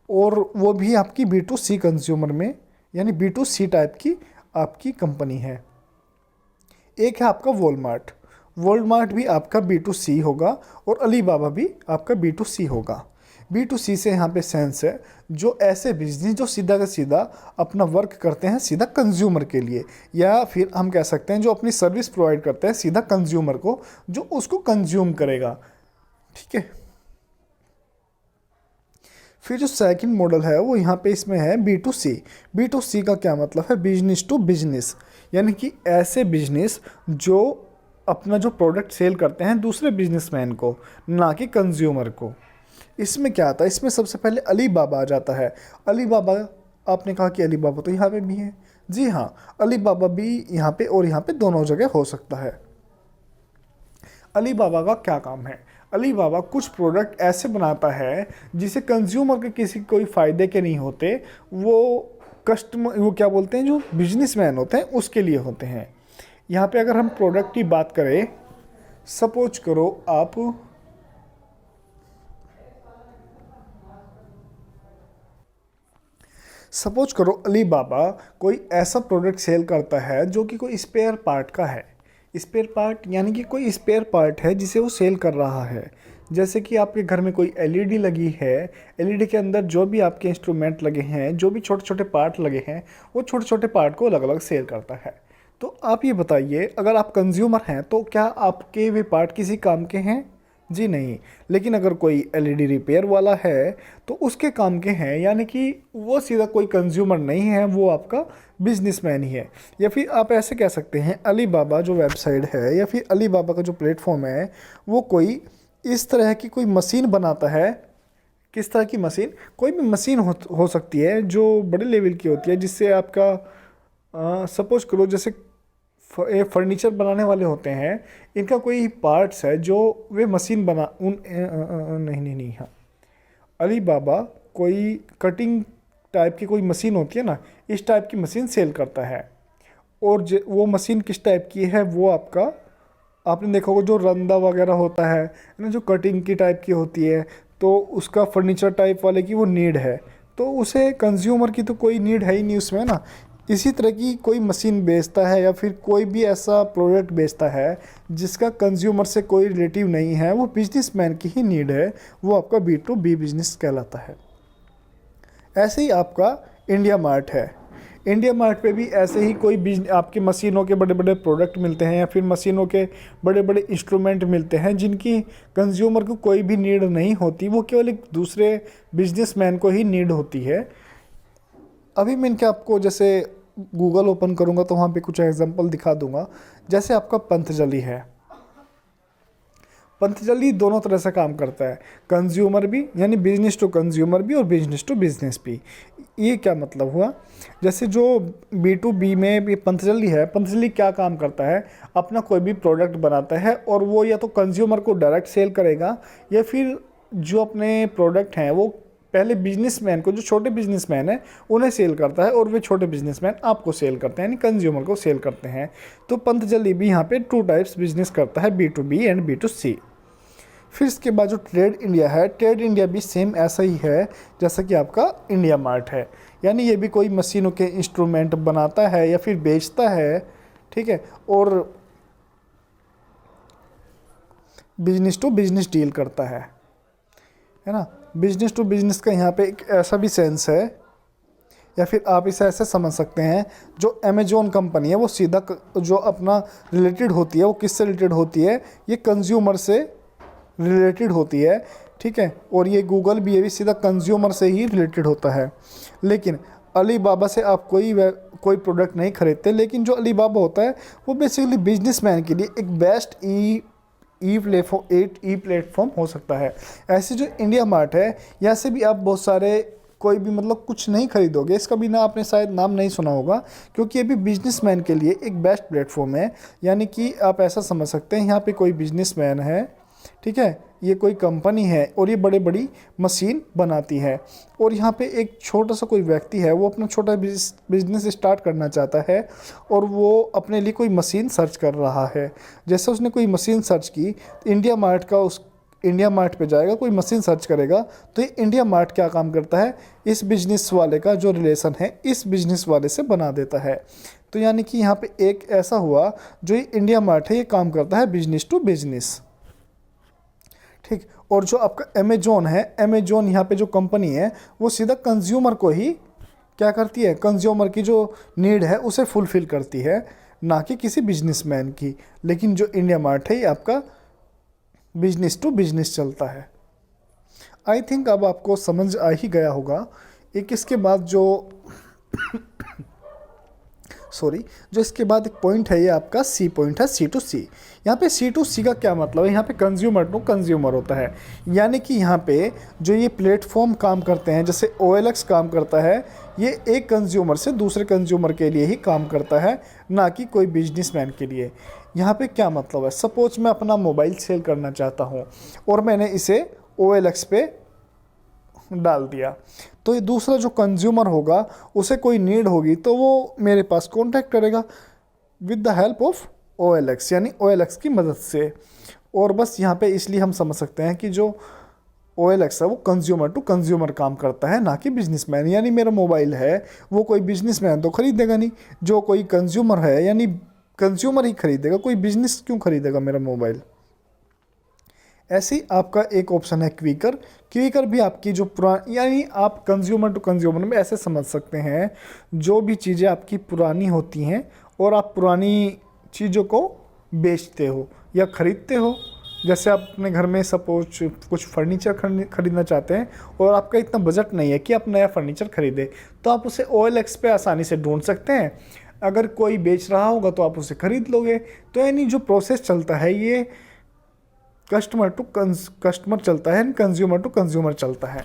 और वो भी आपकी B2C कंज्यूमर में, यानी B2C टाइप की आपकी कंपनी है। एक है आपका वॉलमार्ट। वॉलमार्ट भी आपका B2C होगा और अलीबाबा भी आपका B2C होगा। B2C से यहाँ पे सेंस है जो ऐसे बिजनेस जो सीधा का सीधा अपना वर्क करते हैं सीधा कंज्यूमर के लिए, या फिर हम कह सकते हैं जो अपनी सर्विस प्रोवाइड करते हैं सीधा कंज्यूमर को, जो उसको कंज्यूम करेगा। ठीक है। फिर जो सेकंड मॉडल है वो यहाँ पे इसमें है B2C। B2C का क्या मतलब है? बिजनेस टू बिजनेस, यानी कि ऐसे बिजनेस जो अपना जो प्रोडक्ट सेल करते हैं दूसरे बिजनेसमैन को, ना कि कंज्यूमर को। इसमें क्या आता है? इसमें सबसे पहले अलीबाबा आ जाता है। अलीबाबा, आपने कहा कि अलीबाबा तो यहाँ पे भी है। जी हाँ, अलीबाबा भी यहाँ पे और यहाँ पे दोनों जगह हो सकता है। अलीबाबा का क्या काम है? अलीबाबा कुछ प्रोडक्ट ऐसे बनाता है जिसे कंज्यूमर के किसी कोई फ़ायदे के नहीं होते, वो कस्टमर, वो क्या बोलते हैं, जो बिजनेसमैन होते हैं उसके लिए होते हैं। यहाँ पे अगर हम प्रोडक्ट की बात करें, सपोज करो आप सपोज करो अलीबाबा कोई ऐसा प्रोडक्ट सेल करता है जो कि कोई स्पेयर पार्ट का है। स्पेयर पार्ट यानी कि कोई स्पेयर पार्ट है जिसे वो सेल कर रहा है। जैसे कि आपके घर में कोई एलईडी लगी है, एलईडी के अंदर जो भी आपके इंस्ट्रूमेंट लगे हैं, जो भी छोटे छोटे पार्ट लगे हैं, वो छोटे छोटे पार्ट को अलग अलग सेल करता है। तो आप ये बताइए, अगर आप कंज्यूमर हैं तो क्या आपके वे पार्ट किसी काम के हैं? जी नहीं। लेकिन अगर कोई एलईडी रिपेयर वाला है तो उसके काम के हैं, यानी कि वो सीधा कोई कंज्यूमर नहीं है, वो आपका बिजनेसमैन ही है। या फिर आप ऐसे कह सकते हैं अलीबाबा जो वेबसाइट है या फिर अलीबाबा का जो प्लेटफॉर्म है वो कोई इस तरह की कोई मशीन बनाता है। किस तरह की मशीन? कोई भी मशीन हो सकती है जो बड़े लेवल की होती है, जिससे आपका सपोज करो जैसे फर्नीचर बनाने वाले होते हैं, इनका कोई पार्ट्स है जो वे मशीन बना नहीं नहीं नहीं हाँ, अलीबाबा कोई कटिंग टाइप की कोई मशीन होती है ना, इस टाइप की मशीन सेल करता है। और वो मशीन किस टाइप की है, वो आपने देखा होगा जो रंदा वगैरह होता है ना, जो कटिंग की टाइप की होती है, तो उसका फर्नीचर टाइप वाले की वो नीड है, तो उसे कंज्यूमर की तो कोई नीड है ही नहीं उसमें ना। इसी तरह की कोई मशीन बेचता है या फिर कोई भी ऐसा प्रोडक्ट बेचता है जिसका कंज्यूमर से कोई रिलेटिव नहीं है, वो बिजनेसमैन की ही नीड है, वो आपका B2B बिजनेस कहलाता है। ऐसे ही आपका इंडिया मार्ट है। इंडिया मार्ट पे भी ऐसे ही कोई आपके मशीनों के बड़े बड़े प्रोडक्ट मिलते हैं या फिर मशीनों के बड़े बड़े इंस्ट्रूमेंट मिलते हैं जिनकी कंज्यूमर को कोई भी नीड नहीं होती, वो केवल एक दूसरे बिजनेसमैन को ही नीड होती है। अभी मैं इनके आपको जैसे गूगल ओपन करूँगा तो वहाँ पे कुछ एग्जांपल दिखा दूँगा। जैसे आपका पंतजलि है। पंतजलि दोनों तरह से काम करता है, कंज्यूमर भी यानी बिजनेस टू कंज्यूमर भी और बिजनेस टू बिजनेस भी। ये क्या मतलब हुआ? जैसे जो B2B में भी पंतजलि है, पंतजलि क्या काम करता है, अपना कोई भी प्रोडक्ट बनाता है और वो या तो कंज्यूमर को डायरेक्ट सेल करेगा या फिर जो अपने प्रोडक्ट हैं वो पहले बिजनेसमैन को, जो छोटे बिजनेसमैन हैं उन्हें सेल करता है और वे छोटे बिजनेसमैन आपको सेल करते हैं, यानी कंज्यूमर को सेल करते हैं। तो पंतजलि भी यहाँ पे 2 टाइप्स बिजनेस करता है, B2B एंड B2C। फिर इसके बाद जो ट्रेड इंडिया है, ट्रेड इंडिया भी सेम ऐसा ही है जैसा कि आपका इंडिया मार्ट है, यानी ये भी कोई मशीनों के इंस्ट्रूमेंट बनाता है या फिर बेचता है, ठीक है, और बिजनेस टू बिजनेस डील करता है ना। बिजनेस टू बिजनेस का यहाँ पे एक ऐसा भी सेंस है, या फिर आप इसे ऐसे समझ सकते हैं, जो अमेजोन कंपनी है वो सीधा जो अपना रिलेटेड होती है, वो किससे रिलेटेड होती है, ये कंज्यूमर से रिलेटेड होती है, ठीक है। और ये गूगल भी, ये भी सीधा कंज्यूमर से ही रिलेटेड होता है। लेकिन अलीबाबा से आप कोई प्रोडक्ट नहीं खरीदते, लेकिन जो अलीबाबा होता है वो बेसिकली बिजनेसमैन के लिए एक बेस्ट ई प्लेटफॉर्म हो सकता है। ऐसे जो इंडिया मार्ट है, यहाँ से भी आप बहुत सारे कोई भी मतलब कुछ नहीं खरीदोगे, इसका भी ना आपने शायद नाम नहीं सुना होगा, क्योंकि ये भी बिजनेसमैन के लिए एक बेस्ट प्लेटफॉर्म है। यानी कि आप ऐसा समझ सकते हैं, यहाँ पे कोई बिजनेसमैन है, ठीक है, ये कोई कंपनी है और ये बड़े बड़ी मशीन बनाती है। और यहाँ पे एक छोटा सा कोई व्यक्ति है, वो अपना छोटा बिजनेस स्टार्ट करना चाहता है और वो अपने लिए कोई मशीन सर्च कर रहा है। जैसे उसने कोई मशीन सर्च की, इंडिया मार्ट का उस इंडिया मार्ट पे जाएगा, कोई मशीन सर्च करेगा, तो ये इंडिया मार्ट क्या काम करता है, इस बिजनेस वाले का जो रिलेशन है इस बिजनेस वाले से बना देता है। तो यानी कि यहाँ पे एक ऐसा हुआ, जो ये इंडिया मार्ट है ये काम करता है बिजनेस टू बिजनेस। ठीक, और जो आपका अमेजोन है, अमेजोन यहाँ पे जो कंपनी है वो सीधा कंज्यूमर को ही क्या करती है, कंज्यूमर की जो नीड है उसे फुलफ़िल करती है, ना कि किसी बिजनेसमैन की। लेकिन जो इंडिया मार्ट है ये आपका बिजनेस टू बिजनेस चलता है। आई थिंक अब आपको समझ आ ही गया होगा। एक इसके बाद जो जो इसके बाद एक पॉइंट है, ये आपका सी पॉइंट है, सी टू सी। यहाँ पे सी टू सी का क्या मतलब है, यहाँ पे कंज्यूमर टू कंज्यूमर होता है। यानी कि यहाँ पे जो ये प्लेटफॉर्म काम करते हैं, जैसे OLX काम करता है, ये एक कंज्यूमर से दूसरे कंज्यूमर के लिए ही काम करता है, ना कि कोई बिजनेसमैन के लिए। यहाँ पे क्या मतलब है, सपोज मैं अपना मोबाइल सेल करना चाहता हूँ और मैंने इसे OLX पे डाल दिया, तो ये दूसरा जो कंज्यूमर होगा उसे कोई नीड होगी तो वो मेरे पास कांटेक्ट करेगा with the help of OLX, यानी OLX की मदद से। और बस यहाँ पे इसलिए हम समझ सकते हैं कि जो OLX है वो कंज्यूमर टू कंज्यूमर काम करता है, ना कि बिजनेसमैन। यानी मेरा मोबाइल है वो कोई बिजनेसमैन तो खरीदेगा नहीं, जो कोई कंज्यूमर है यानी कंज्यूमर ही खरीदेगा, कोई बिजनेस क्यों खरीदेगा मेरा मोबाइल। ऐसे ही आपका एक ऑप्शन है क्विकर। क्विकर भी आपकी जो पुरानी, यानी आप कंज्यूमर टू कंज्यूमर में ऐसे समझ सकते हैं, जो भी चीज़ें आपकी पुरानी होती हैं और आप पुरानी चीज़ों को बेचते हो या ख़रीदते हो। जैसे आप अपने घर में सपोज कुछ फर्नीचर खरीदना चाहते हैं और आपका इतना बजट नहीं है कि आप नया फर्नीचर खरीदें, तो आप उसे OLX पे आसानी से ढूंढ सकते हैं। अगर कोई बेच रहा होगा तो आप उसे ख़रीद लोगे। तो यानी जो प्रोसेस चलता है ये कस्टमर टू कस्टमर चलता है, कंज्यूमर टू कंज्यूमर चलता है।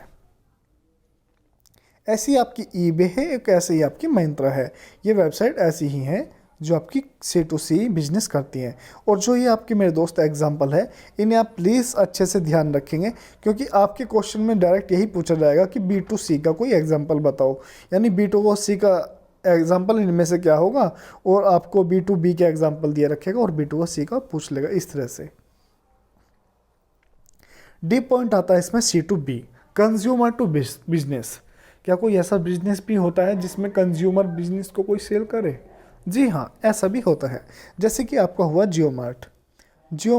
ऐसी आपकी eBay है, एक ऐसे ही आपकी Myntra है। ये वेबसाइट ऐसी ही हैं जो आपकी C to C बिजनेस करती हैं। और जो ये आपके मेरे दोस्त एग्जांपल है, इन्हें आप प्लीज़ अच्छे से ध्यान रखेंगे, क्योंकि आपके क्वेश्चन में डायरेक्ट यही पूछा जाएगा कि B2C का कोई एग्जांपल बताओ, यानी B2C का एग्जांपल इनमें से क्या होगा, और आपको B2B का एग्जांपल दिया रखेगा और B2C का पूछ लेगा, इस तरह से। डी पॉइंट आता है इसमें C2B, कंज्यूमर टू बिजनेस। क्या कोई ऐसा बिजनेस भी होता है जिसमें कंज्यूमर बिजनेस को कोई सेल करे? जी हाँ, ऐसा भी होता है। जैसे कि आपका हुआ जियो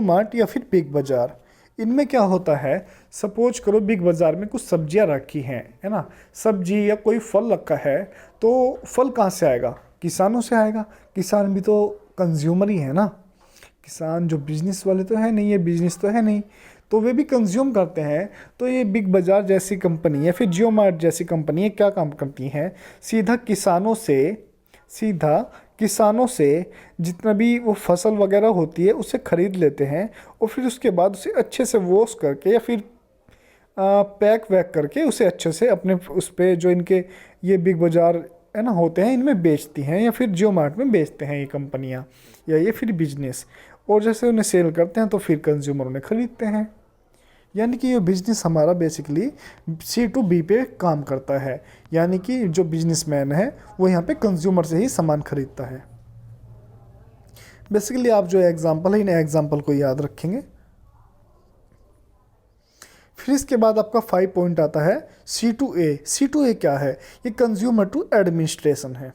मार्ट या फिर बिग बाज़ार। इनमें क्या होता है, सपोज करो बिग बाज़ार में कुछ सब्जियां रखी हैं, है ना, सब्जी या कोई फल रखा है, तो फल कहाँ से आएगा, किसानों से आएगा। किसान भी तो कंज्यूमर ही है ना, किसान जो बिजनेस वाले तो है नहीं, ये बिजनेस तो है नहीं, तो वे भी कंज्यूम करते हैं। तो ये बिग बाज़ार जैसी कंपनी या फिर जियो मार्ट जैसी कंपनी क्या काम करती हैं, सीधा किसानों से जितना भी वो फसल वगैरह होती है उसे ख़रीद लेते हैं और फिर उसके बाद उसे अच्छे से वॉश करके या फिर पैक वैक करके उसे अच्छे से अपने उस पर जो इनके ये बिग बाज़ार है ना होते हैं, इनमें बेचती हैं या फिर जियो मार्ट में बेचते हैं ये कंपनियां या ये फिर बिजनेस। और जैसे उन्हें सेल करते हैं तो फिर कंज्यूमर उन्हें ख़रीदते हैं। यानी कि ये बिज़नेस हमारा बेसिकली C2B पे काम करता है, यानी कि जो बिजनेसमैन है वो यहाँ पे कंज्यूमर से ही सामान खरीदता है। बेसिकली आप जो एग्जांपल है, इन एग्जांपल को याद रखेंगे। फिर इसके बाद आपका 5 पॉइंट आता है C2A। C2A क्या है, ये कंज्यूमर टू एडमिनिस्ट्रेशन है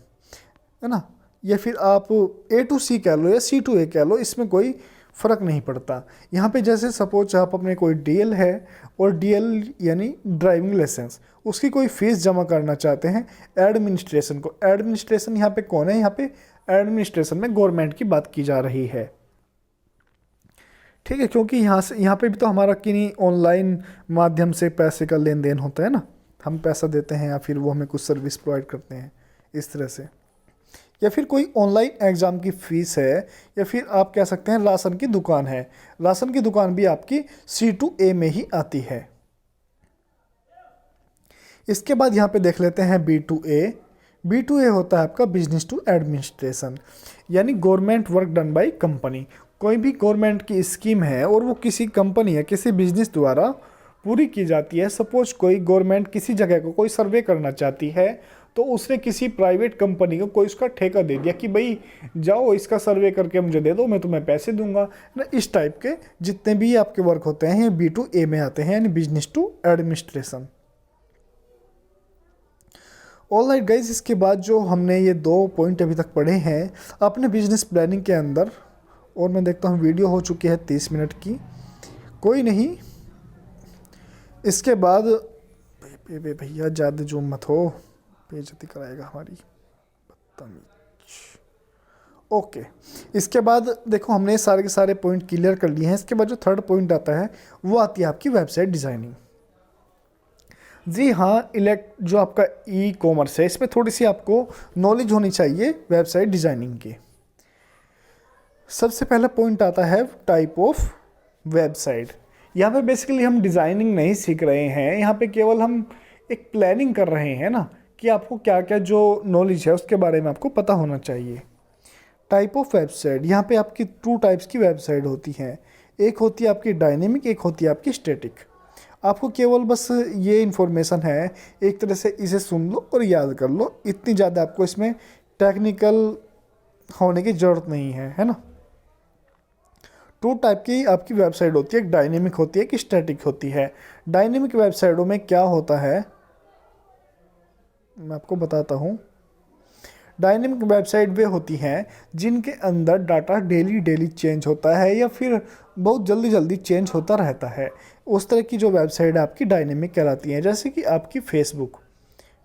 ना, या फिर आप A to C कह लो या C2A कह लो, इसमें कोई फ़र्क नहीं पड़ता। यहाँ पे जैसे सपोज आप अपने कोई DL है और DL यानी ड्राइविंग लाइसेंस, उसकी कोई फ़ीस जमा करना चाहते हैं एडमिनिस्ट्रेशन को। एडमिनिस्ट्रेशन यहाँ पे कौन है, यहाँ पे एडमिनिस्ट्रेशन में गवर्नमेंट की बात की जा रही है, ठीक है, क्योंकि यहाँ पे भी तो हमारा किन्हीं ऑनलाइन माध्यम से पैसे का लेन देन होता है ना, हम पैसा देते हैं या फिर वो हमें कुछ सर्विस प्रोवाइड करते हैं, इस तरह से। या फिर कोई ऑनलाइन एग्ज़ाम की फ़ीस है, या फिर आप कह सकते हैं राशन की दुकान है। राशन की दुकान भी आपकी C2A में ही आती है। इसके बाद यहाँ पे देख लेते हैं B2A। B2A होता है आपका बिजनेस टू एडमिनिस्ट्रेशन, यानी government work done by company. कोई भी गवर्नमेंट की स्कीम है और वो किसी कंपनी या किसी बिजनेस द्वारा पूरी की जाती है। सपोज कोई गवर्नमेंट किसी जगह को कोई सर्वे करना चाहती है, तो उसने किसी प्राइवेट कंपनी को कोई उसका ठेका दे दिया कि भाई जाओ इसका सर्वे करके मुझे दे दो, मैं तुम्हें पैसे दूंगा ना। इस टाइप के जितने भी आपके वर्क होते हैं ये B2A में आते हैं, यानी business to administration. Alright guys, इसके बाद जो हमने ये 2 पॉइंट अभी तक पढ़े हैं अपने बिजनेस प्लानिंग के अंदर, और मैं देखता हूँ वीडियो हो चुकी है 30 मिनट की, कोई नहीं। इसके बाद भैया ज़्यादा जो मत हो, बेइज्जती कराएगा हमारी, बदतमीज। ओके, इसके बाद देखो हमने सारे के सारे पॉइंट क्लियर कर लिए हैं। इसके बाद जो थर्ड पॉइंट आता है वो आती है आपकी वेबसाइट डिज़ाइनिंग। जी हाँ, जो आपका ई-कॉमर्स है इसमें थोड़ी सी आपको नॉलेज होनी चाहिए वेबसाइट डिज़ाइनिंग की। सबसे पहला पॉइंट आता है टाइप ऑफ वेबसाइट। यहाँ पे बेसिकली हम डिज़ाइनिंग नहीं सीख रहे हैं, यहाँ पे केवल हम एक प्लानिंग कर रहे हैं ना, कि आपको क्या क्या जो नॉलेज है उसके बारे में आपको पता होना चाहिए। टाइप ऑफ वेबसाइट, यहाँ पे आपकी 2 टाइप्स की वेबसाइट होती हैं। एक होती है आपकी डायनेमिक, एक होती है आपकी स्टैटिक। आपको केवल बस ये इन्फॉर्मेशन है, एक तरह से इसे सुन लो और याद कर लो, इतनी ज़्यादा आपको इसमें टेक्निकल होने की ज़रूरत नहीं है, है ना। 2 टाइप की आपकी वेबसाइट होती है, एक डायनेमिक होती है, एक स्टैटिक होती है। डायनेमिक वेबसाइटों में क्या होता है मैं आपको बताता हूँ। डायनेमिक वेबसाइट वे होती हैं जिनके अंदर डाटा डेली चेंज होता है या फिर बहुत जल्दी चेंज होता रहता है। उस तरह की जो वेबसाइट आपकी डायनेमिक कहलाती हैं। जैसे कि आपकी फेसबुक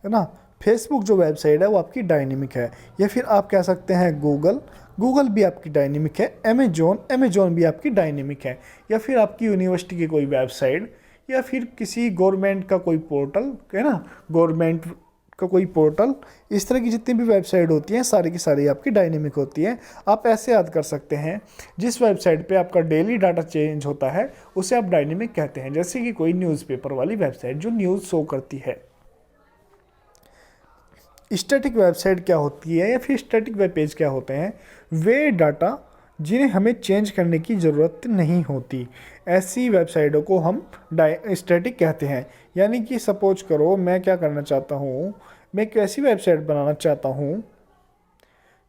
है ना, फेसबुक जो वेबसाइट है वो आपकी डायनेमिक है। या फिर आप कह सकते हैं गूगल भी आपकी डायनेमिक है। अमेजोन भी आपकी डायनेमिक है। या फिर आपकी यूनिवर्सिटी की कोई वेबसाइट, या फिर किसी गवर्नमेंट का कोई पोर्टल है ना, गवर्नमेंट का कोई पोर्टल, इस तरह की जितनी भी वेबसाइट होती हैं सारी की सारी आपकी डायनेमिक होती हैं। आप ऐसे याद कर सकते हैं, जिस वेबसाइट पे आपका डेली डाटा चेंज होता है उसे आप डायनेमिक कहते हैं। जैसे कि कोई न्यूज़पेपर वाली वेबसाइट जो न्यूज़ शो करती है। स्टैटिक वेबसाइट क्या होती है या फिर स्टैटिक वेब पेज क्या होते हैं? वे डाटा जिन्हें हमें चेंज करने की ज़रूरत नहीं होती, ऐसी वेबसाइटों को हम स्टैटिक कहते हैं। यानी कि सपोज करो मैं क्या करना चाहता हूँ, मैं एक ऐसी वेबसाइट बनाना चाहता हूँ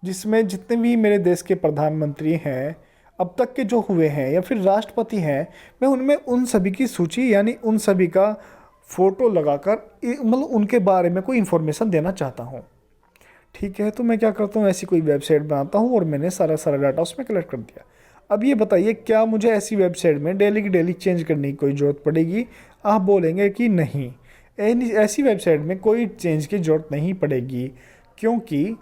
जिसमें जितने भी मेरे देश के प्रधानमंत्री हैं अब तक के जो हुए हैं या फिर राष्ट्रपति हैं, मैं उनमें उन सभी की सूची यानी उन सभी का फ़ोटो लगाकर मतलब उनके बारे में कोई इन्फॉर्मेशन देना चाहता हूँ। ठीक है, तो मैं क्या करता हूँ, ऐसी कोई वेबसाइट बनाता हूँ और मैंने सारा डाटा उसमें कलेक्ट कर दिया। अब ये बताइए क्या मुझे ऐसी वेबसाइट में डेली की डेली चेंज करने की कोई ज़रूरत पड़ेगी? आप बोलेंगे कि नहीं, ऐसी वेबसाइट में कोई चेंज की ज़रूरत नहीं पड़ेगी, क्योंकि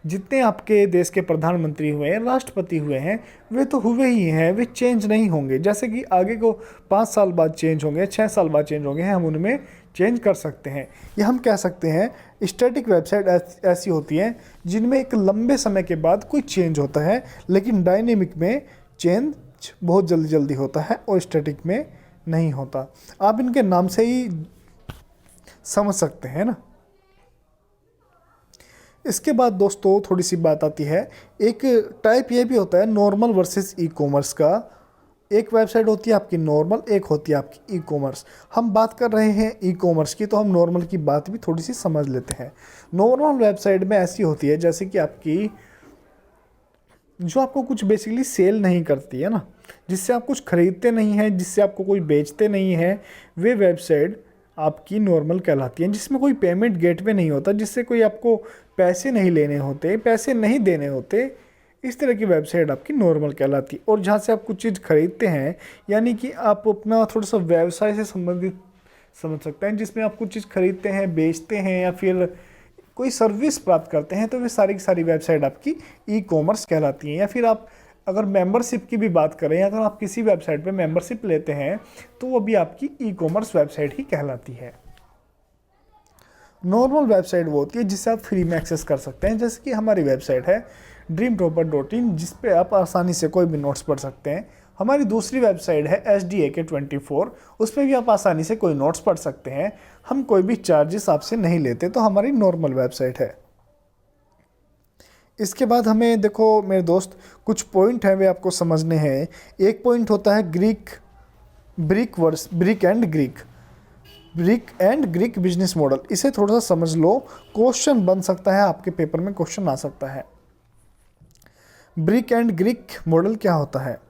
जितने आपके देश के प्रधानमंत्री हुए हैं, राष्ट्रपति हुए हैं, वे तो हुए ही हैं, वे चेंज नहीं होंगे। जैसे कि आगे को 5 साल बाद चेंज होंगे, 6 साल बाद चेंज होंगे, हम उनमें चेंज कर सकते हैं। या हम कह सकते हैं स्टैटिक वेबसाइट ऐसी होती हैं जिनमें एक लंबे समय के बाद कोई चेंज होता है, लेकिन डायनेमिक में चेंज बहुत जल्दी होता है और स्टैटिक में नहीं होता। आप इनके नाम से ही समझ सकते हैं ना। इसके बाद दोस्तों थोड़ी सी बात आती है, एक टाइप ये भी होता है नॉर्मल वर्सेस ई कॉमर्स का। एक वेबसाइट होती है आपकी नॉर्मल, एक होती है आपकी ई कॉमर्स। हम बात कर रहे हैं ई कॉमर्स की, तो हम नॉर्मल की बात भी थोड़ी सी समझ लेते हैं। नॉर्मल वेबसाइट में ऐसी होती है जैसे कि आपकी जो आपको कुछ बेसिकली सेल नहीं करती है ना, जिससे आप कुछ खरीदते नहीं हैं, जिससे आपको कोई बेचते नहीं हैं, वे वेबसाइट आपकी नॉर्मल कहलाती हैं। जिसमें कोई पेमेंट गेटवे नहीं होता, जिससे कोई आपको पैसे नहीं लेने होते, पैसे नहीं देने होते, इस तरह की वेबसाइट आपकी नॉर्मल कहलाती है। और जहाँ से आप कुछ चीज़ खरीदते हैं, यानी कि आप अपना थोड़ा सा व्यवसाय से संबंधित समझ सकते हैं, जिसमें आप कुछ चीज़ खरीदते हैं, बेचते हैं या फिर कोई सर्विस प्राप्त करते हैं, तो वे सारी की सारी वेबसाइट आपकी ई कॉमर्स कहलाती हैं। या फिर आप अगर मेंबरशिप की भी बात करें, अगर आप किसी वेबसाइट पे मेंबरशिप लेते हैं तो वो भी आपकी ई कॉमर्स वेबसाइट ही कहलाती है। नॉर्मल वेबसाइट वो होती है जिससे आप फ्री में एक्सेस कर सकते हैं, जैसे कि हमारी वेबसाइट है dreamtopper.in, जिस पे आप आसानी से कोई भी नोट्स पढ़ सकते हैं। हमारी दूसरी वेबसाइट है SDAK24, उस पर भी आप आसानी से कोई नोट्स पढ़ सकते हैं। हम कोई भी चार्जेस आपसे नहीं लेते, तो हमारी नॉर्मल वेबसाइट है। इसके बाद हमें देखो मेरे दोस्त कुछ पॉइंट हैं वे आपको समझने हैं। एक पॉइंट होता है brick and Greek business model. इसे थोड़ा सा समझ लो, क्वेश्चन बन सकता है, आपके पेपर में क्वेश्चन आ सकता है। ब्रिक एंड ग्रीक मॉडल क्या होता है?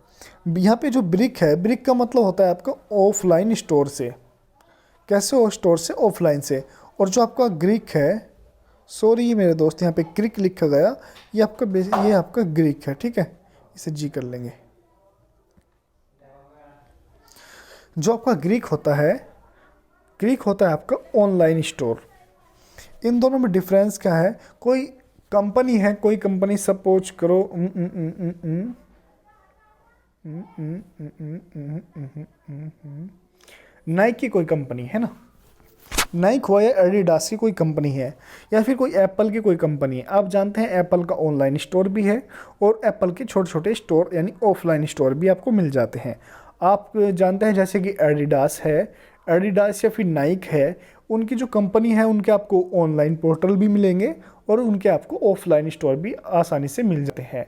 यहाँ पे जो ब्रिक है, ब्रिक का मतलब होता है आपका ऑफलाइन स्टोर से। कैसे हो? स्टोर से, ऑफलाइन से। और जो आपका ग्रीक है, सॉरी मेरे दोस्त यहाँ पे ग्रीक लिखा गया, ये आपका ग्रीक है, ठीक है, इसे जी कर लेंगे। जो आपका ग्रीक होता है आपका ऑनलाइन स्टोर। इन दोनों में डिफरेंस क्या है? कोई कंपनी सपोज करो नाइक की कोई कंपनी है ना, नाइक हो या एडिडास की कोई कंपनी है, या फिर कोई एप्पल की कोई कंपनी है। आप जानते हैं एप्पल का ऑनलाइन स्टोर भी है और एप्पल के छोटे छोटे स्टोर यानी ऑफलाइन स्टोर भी आपको मिल जाते हैं। आप जानते हैं जैसे कि एडिडास या फिर नाइक है, उनकी जो कंपनी है उनके आपको ऑनलाइन पोर्टल भी मिलेंगे और उनके आपको ऑफलाइन स्टोर भी आसानी से मिल जाते हैं,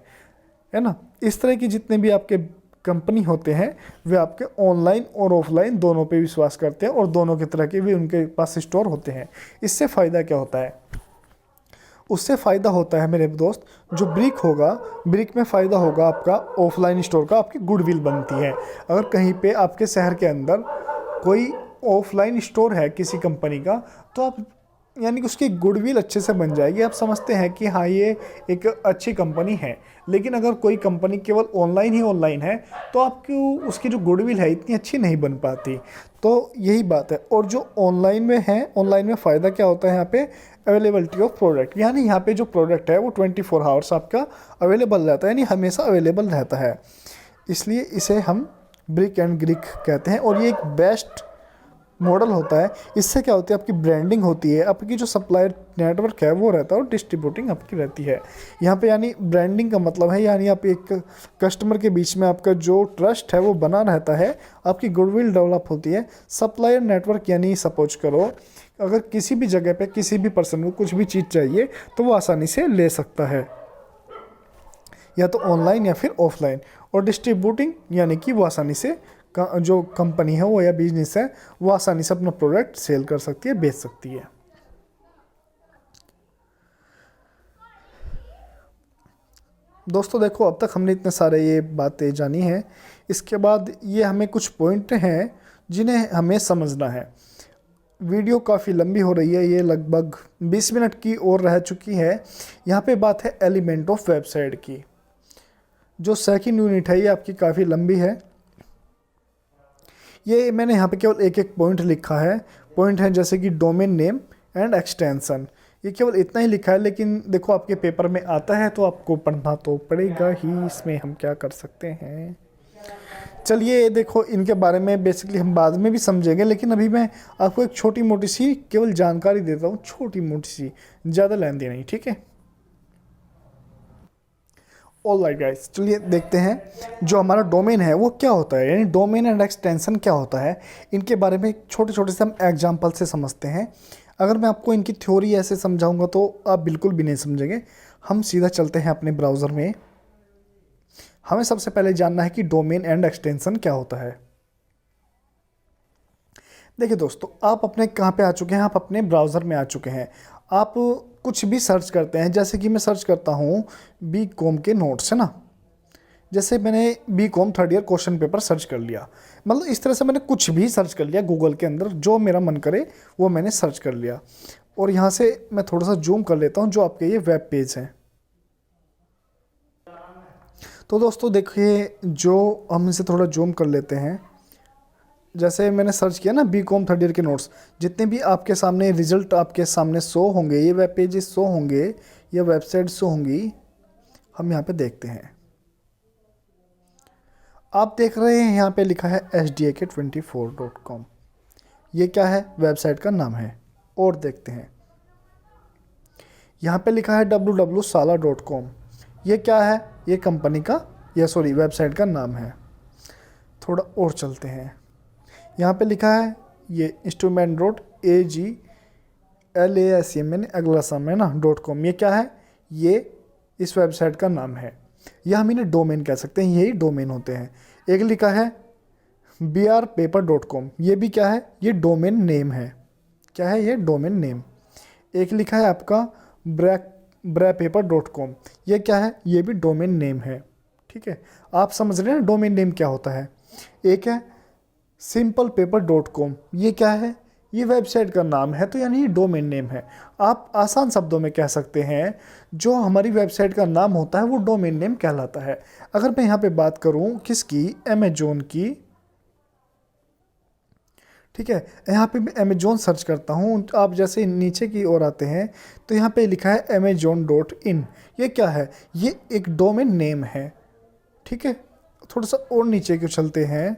है ना। इस तरह की जितने भी आपके कंपनी होते हैं वे आपके ऑनलाइन और ऑफलाइन दोनों पे विश्वास करते हैं और दोनों की तरह के भी उनके पास स्टोर होते हैं। इससे फ़ायदा क्या होता है? उससे फ़ायदा होता है मेरे दोस्त, जो ब्रिक में फ़ायदा होगा आपका ऑफलाइन स्टोर का, आपकी गुडविल बनती है। अगर कहीं पे आपके शहर के अंदर कोई ऑफलाइन स्टोर है किसी कंपनी का, तो आप यानी कि उसकी गुडविल अच्छे से बन जाएगी। आप समझते हैं कि हाँ ये एक अच्छी कंपनी है। लेकिन अगर कोई कंपनी केवल ऑनलाइन है तो आपकी उसकी जो गुडविल है इतनी अच्छी नहीं बन पाती। तो यही बात है। और जो ऑनलाइन में फ़ायदा क्या होता है? यहाँ पे अवेलेबिलिटी ऑफ प्रोडक्ट, यानी यहाँ पे जो प्रोडक्ट है वो 24 आवर्स आपका अवेलेबल रहता है, यानी हमेशा अवेलेबल रहता है। इसलिए इसे हम ब्रिक एंड ग्रीक कहते हैं और ये एक बेस्ट मॉडल होता है। इससे क्या होती है? आपकी ब्रांडिंग होती है, आपकी जो सप्लायर नेटवर्क है वो रहता है और डिस्ट्रीब्यूटिंग आपकी रहती है। यहाँ पे यानी ब्रांडिंग का मतलब है यानी आप एक कस्टमर के बीच में आपका जो ट्रस्ट है वो बना रहता है, आपकी गुडविल डेवलप होती है। सप्लायर नेटवर्क यानी सपोज करो अगर किसी भी जगह पे किसी भी पर्सन को कुछ भी चीज़ चाहिए तो वो आसानी से ले सकता है, या तो ऑनलाइन या फिर ऑफलाइन। और डिस्ट्रीब्यूटिंग यानी कि वो आसानी से जो कंपनी है वो या बिजनेस है वो आसानी से अपना प्रोडक्ट सेल कर सकती है, बेच सकती है। दोस्तों देखो, अब तक हमने इतने सारे ये बातें जानी हैं। इसके बाद ये हमें कुछ पॉइंट हैं जिन्हें हमें समझना है। वीडियो काफ़ी लंबी हो रही है, ये लगभग 20 मिनट की और रह चुकी है। यहाँ पे बात है एलिमेंट ऑफ वेबसाइट की। जो सेकंड यूनिट है ये आपकी काफ़ी लंबी है। ये मैंने यहाँ पे केवल एक पॉइंट लिखा है। पॉइंट है जैसे कि डोमेन नेम एंड एक्सटेंशन, ये केवल इतना ही लिखा है। लेकिन देखो आपके पेपर में आता है तो आपको पढ़ना तो पड़ेगा ही, इसमें हम क्या कर सकते हैं। चलिए देखो, इनके बारे में बेसिकली हम बाद में भी समझेंगे, लेकिन अभी मैं आपको एक छोटी मोटी सी केवल जानकारी देता हूँ, छोटी मोटी सी, ज़्यादा लेंदी नहीं, ठीक है। ऑलराइट गाइस, चलिए देखते हैं जो हमारा डोमेन है वो क्या होता है, यानी डोमेन एंड एक्सटेंशन क्या होता है। इनके बारे में छोटे छोटे से हम एग्जाम्पल से समझते हैं। अगर मैं आपको इनकी थ्योरी ऐसे समझाऊंगा तो आप बिल्कुल भी नहीं समझेंगे। हम सीधा चलते हैं अपने ब्राउज़र में। हमें सबसे पहले जानना है कि डोमेन एंड एक्सटेंशन क्या होता है। देखिए दोस्तों, आप अपने कहाँ पे आ चुके हैं? आप अपने ब्राउज़र में आ चुके हैं। आप कुछ भी सर्च करते हैं, जैसे कि मैं सर्च करता हूँ बीकॉम के नोट्स, है ना। जैसे मैंने BCom 3rd year question paper search कर लिया, मतलब इस तरह से मैंने कुछ भी सर्च कर लिया गूगल के अंदर, जो मेरा मन करे वो मैंने सर्च कर लिया। और यहाँ से मैं थोड़ा सा जूम कर लेता हूँ जो आपके ये वेब पेज हैं। तो दोस्तों देखिए, जो हम इसे थोड़ा जूम कर लेते हैं। जैसे मैंने सर्च किया ना बीकॉम 3rd ईयर के नोट्स, जितने भी आपके सामने रिजल्ट आपके सामने शो होंगे, ये वेब पेजेस शो होंगे, ये वेबसाइट शो होंगी। हम यहाँ पे देखते हैं, आप देख रहे हैं यहाँ पे लिखा है sdak24.com। ये क्या है? वेबसाइट का नाम है। और देखते हैं यहाँ पे लिखा है www.sala.com। ये क्या है? ये कंपनी का वेबसाइट का नाम है। थोड़ा और चलते हैं, यहाँ पे लिखा है ये instrument.aglasm, मैंने अगला सम है ना .com। ये क्या है? ये इस वेबसाइट का नाम है, या हम इन्हें डोमेन कह सकते हैं, यही डोमेन होते हैं। एक लिखा है brpaper.com, ये भी क्या है, ये डोमेन नेम है। क्या है ये, डोमेन नेम। एक लिखा है आपका brpaper.com, ये क्या है, ये भी डोमेन नेम है। ठीक है, आप समझ रहे हैं ना डोमेन नेम क्या होता है। एक है simplepaper.com, ये क्या है, ये वेबसाइट का नाम है, तो यानी ये डोमेन नेम है। आप आसान शब्दों में कह सकते हैं जो हमारी वेबसाइट का नाम होता है वो डोमेन नेम कहलाता है। अगर मैं यहाँ पे बात करूँ किसकी, अमेजोन की, ठीक है, यहाँ पे मैं अमेजोन सर्च करता हूँ, आप जैसे नीचे की ओर आते हैं तो यहाँ पे लिखा है amazon.in, ये क्या है, ये एक डोमेन नेम है। ठीक है, थोड़ा सा और नीचे क्यों चलते हैं,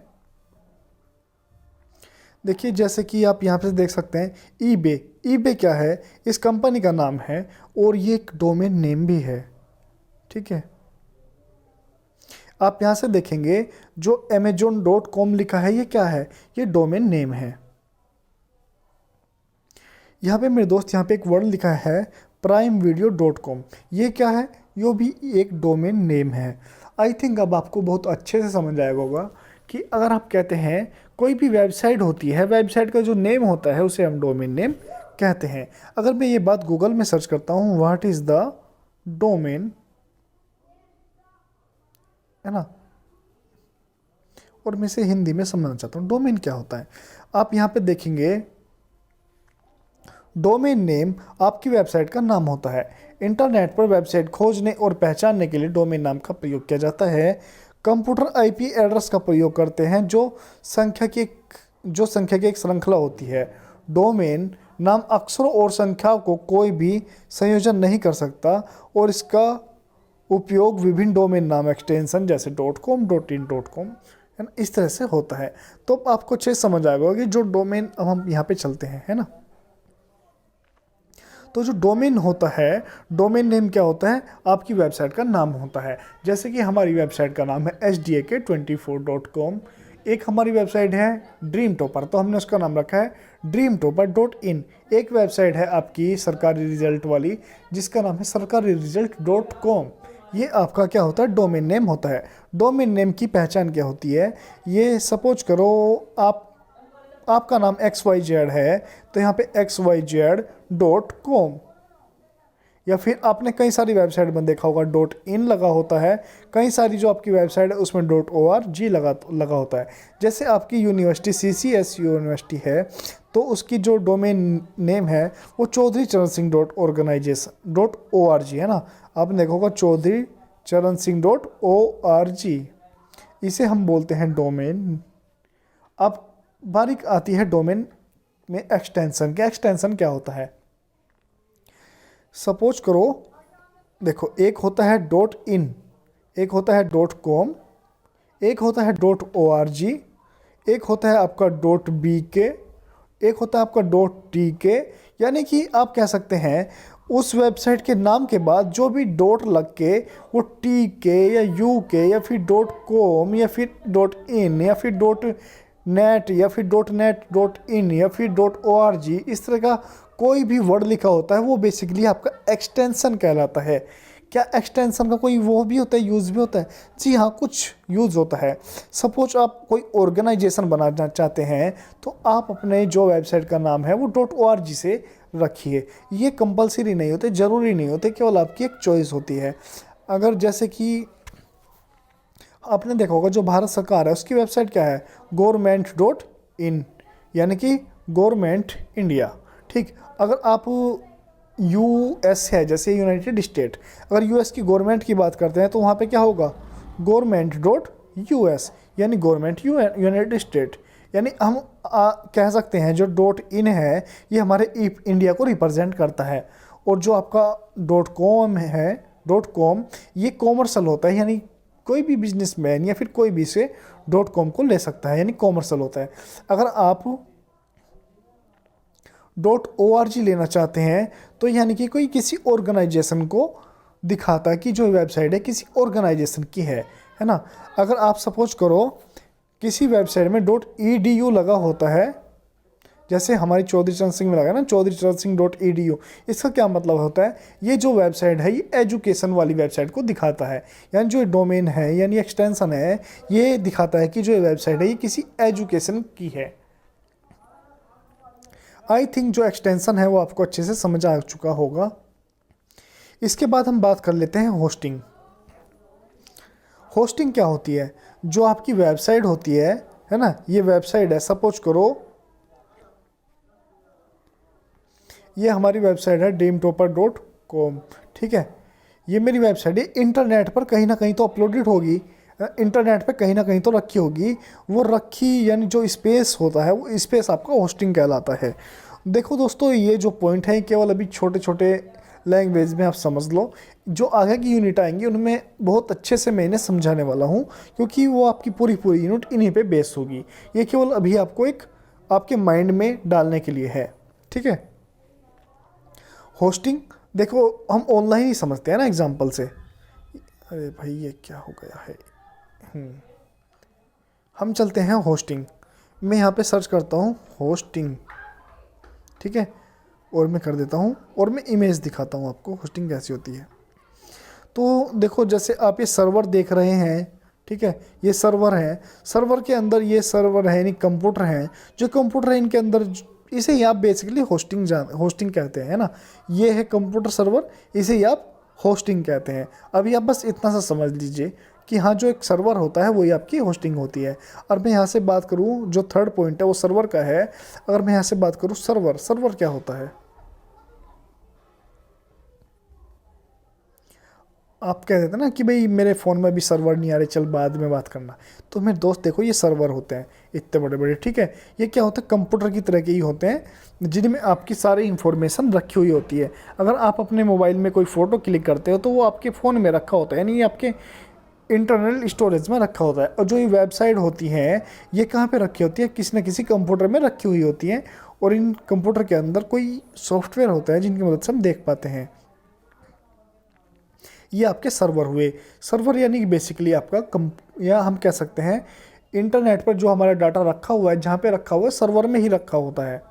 देखिए जैसे कि आप यहाँ पे देख सकते हैं ईबे क्या है, इस कंपनी का नाम है और ये एक डोमेन नेम भी है। ठीक है, आप यहाँ से देखेंगे जो amazon.com लिखा है ये क्या है, ये डोमेन नेम है। यहाँ पे मेरे दोस्त, यहाँ पे एक वर्ड लिखा है primevideo.com, ये क्या है, ये भी एक डोमेन नेम है। आई थिंक अब आपको बहुत अच्छे से समझ आएगा होगा कि अगर आप कहते हैं कोई भी वेबसाइट होती है, वेबसाइट का जो नेम होता है उसे हम डोमेन नेम कहते हैं। अगर मैं ये बात गूगल में सर्च करता हूँ, व्हाट इज़ द डोमेन, है ना, और मैं इसे हिंदी में समझना चाहता हूँ डोमेन क्या होता है। आप यहाँ पे देखेंगे डोमेन नेम आपकी वेबसाइट का नाम होता है। इंटरनेट पर वेबसाइट खोजने और पहचानने के लिए डोमेन नाम का प्रयोग किया जाता है। कंप्यूटर आईपी एड्रेस का प्रयोग करते हैं जो संख्या की एक श्रृंखला होती है। डोमेन नाम अक्षरों और संख्याओं को कोई भी संयोजन नहीं कर सकता और इसका उपयोग विभिन्न डोमेन नाम एक्सटेंशन जैसे .com, .in, .com है ना, इस तरह से होता है। तो आपको अच्छे से समझ आएगा कि जो डोमेन, अब हम यहाँ पे चलते हैं, है ना, तो जो डोमेन होता है, डोमेन नेम क्या होता है, आपकी वेबसाइट का नाम होता है। जैसे कि हमारी वेबसाइट का नाम है hdk24.com, एक हमारी वेबसाइट है ड्रीम टॉपर, तो हमने उसका नाम रखा है dreamtopper.in। एक वेबसाइट है आपकी सरकारी रिजल्ट वाली जिसका नाम है sarkariresult.com। ये आपका क्या होता है, डोमेन नेम होता है। डोमेन नेम की पहचान क्या होती है, ये सपोज करो आपका नाम XYZ है तो यहाँ पे xyz.com, या फिर आपने कई सारी वेबसाइट में देखा होगा .in लगा होता है, कई सारी जो आपकी वेबसाइट है उसमें .org लगा होता है। जैसे आपकी यूनिवर्सिटी CCS यूनिवर्सिटी है तो उसकी जो डोमेन नेम है वो चौधरी चरण सिंह .organization.org है ना, आपने देखा होगा चौधरी चरण सिंह .org, इसे हम बोलते हैं डोमेन। अब बारीक आती है डोमेन में एक्सटेंशन के, एक्सटेंशन क्या होता है, सपोज करो देखो, एक होता है .in, एक होता है .com, एक होता है .org, एक होता है आपका .bk, एक होता है आपका .tk, यानी कि आप कह सकते हैं उस वेबसाइट के नाम के बाद जो भी डॉट लग के वो tk या uk या फिर .com या फिर .in या फिर .net या फिर .net.in या फिर .org, इस तरह का कोई भी वर्ड लिखा होता है वो बेसिकली आपका एक्सटेंशन कहलाता है। क्या एक्सटेंशन का कोई वो भी होता है, यूज़ भी होता है? जी हाँ, कुछ यूज़ होता है। सपोज आप कोई ऑर्गेनाइजेशन बनाना चाहते हैं तो आप अपने जो वेबसाइट का नाम है वो .org से रखिए। ये कंपलसरी नहीं होते, ज़रूरी नहीं होते, केवल आपकी एक चॉइस होती है। अगर जैसे कि आपने देखा होगा जो भारत सरकार है उसकी वेबसाइट क्या है, government.in, यानी कि गवर्नमेंट इंडिया। ठीक, अगर आप US है जैसे यूनाइटेड स्टेट, अगर US की गवर्नमेंट की बात करते हैं तो वहाँ पे क्या होगा, government.US, यानी गवर्नमेंट यूनाइटेड स्टेट। यानी हम कह सकते हैं जो .in है ये हमारे इंडिया को रिप्रेजेंट करता है, और जो आपका .com है, .com, ये कॉमर्शियल होता है, यानी कोई भी बिजनेसमैन या फिर कोई भी इसे .com को ले सकता है, यानी कॉमर्शियल होता है। अगर आप .org लेना चाहते हैं तो यानी कि कोई किसी ऑर्गेनाइजेशन को दिखाता है कि जो वेबसाइट है किसी ऑर्गेनाइजेशन की है ना। अगर आप सपोज करो किसी वेबसाइट में .edu लगा होता है जैसे हमारी चौधरी चरण सिंह में लगा ना chaudhrycharansinh.edu, इसका क्या मतलब होता है, ये जो वेबसाइट है ये एजुकेशन वाली वेबसाइट को दिखाता है, यानी जो डोमेन है यानी एक्सटेंशन है ये दिखाता है कि जो वेबसाइट है ये किसी एजुकेशन की है। आई थिंक जो एक्सटेंशन है वो आपको अच्छे से समझ आ चुका होगा। इसके बाद हम बात कर लेते हैं होस्टिंग। होस्टिंग क्या होती है, जो आपकी वेबसाइट होती है ना, ये वेबसाइट है, सपोज करो ये हमारी वेबसाइट है dreamtopper.com, ठीक है। ये मेरी वेबसाइट है, इंटरनेट पर कहीं ना कहीं तो अपलोडेड होगी, इंटरनेट पे कहीं ना कहीं तो रखी होगी, वो रखी यानी जो स्पेस होता है वो स्पेस आपका होस्टिंग कहलाता है। देखो दोस्तों, ये जो पॉइंट है केवल अभी छोटे छोटे लैंग्वेज में आप समझ लो, जो आगे की यूनिट आएंगी उनमें बहुत अच्छे से मैं इन्हें समझाने वाला हूँ, क्योंकि वो आपकी पूरी पूरी यूनिट इन्हीं पे बेस होगी। ये केवल अभी आपको एक आपके माइंड में डालने के लिए है, ठीक है। होस्टिंग देखो हम ऑनलाइन ही समझते हैं ना एग्जांपल से। अरे भाई ये क्या हो गया है, हम चलते हैं होस्टिंग। मैं यहाँ पे सर्च करता हूँ होस्टिंग, ठीक है, और मैं कर देता हूँ और मैं इमेज दिखाता हूँ आपको होस्टिंग कैसी होती है। तो देखो जैसे आप ये सर्वर देख रहे हैं, ठीक है, ये सर्वर है, सर्वर के अंदर ये सर्वर है यानी कंप्यूटर हैं, जो कंप्यूटर है इनके अंदर इसे ही आप बेसिकली होस्टिंग कहते हैं, है ना। ये है कंप्यूटर सर्वर, इसे ही आप होस्टिंग कहते हैं। अभी आप बस इतना सा समझ लीजिए कि हाँ जो एक सर्वर होता है वही आपकी होस्टिंग होती है। और मैं यहाँ से बात करूँ, जो थर्ड पॉइंट है वो सर्वर का है। अगर मैं यहाँ से बात करूँ सर्वर क्या होता है, आप कह देते ना कि भाई मेरे फ़ोन में भी सर्वर नहीं आ रहे, चल बाद में बात करना। तो मेरे दोस्त देखो ये सर्वर होते हैं इतने बड़े बड़े, ठीक है। ये क्या होता है, कंप्यूटर की तरह के ही होते हैं जिनमें आपकी सारी इन्फॉर्मेशन रखी हुई होती है। अगर आप अपने मोबाइल में कोई फ़ोटो क्लिक करते हो तो वो आपके फ़ोन में रखा होता है, यानी आपके इंटरनल स्टोरेज में रखा होता है। और जो ये वेबसाइट होती हैं ये कहाँ पे रखी होती है, किसी न किसी कंप्यूटर में रखी हुई होती हैं, और इन कंप्यूटर के अंदर कोई सॉफ्टवेयर होता है जिनकी मदद से हम देख पाते हैं। ये आपके सर्वर हुए। सर्वर यानी कि बेसिकली आपका या हम कह सकते हैं इंटरनेट पर जो हमारा डाटा रखा हुआ है, जहाँ पे रखा हुआ है सर्वर में ही रखा होता है।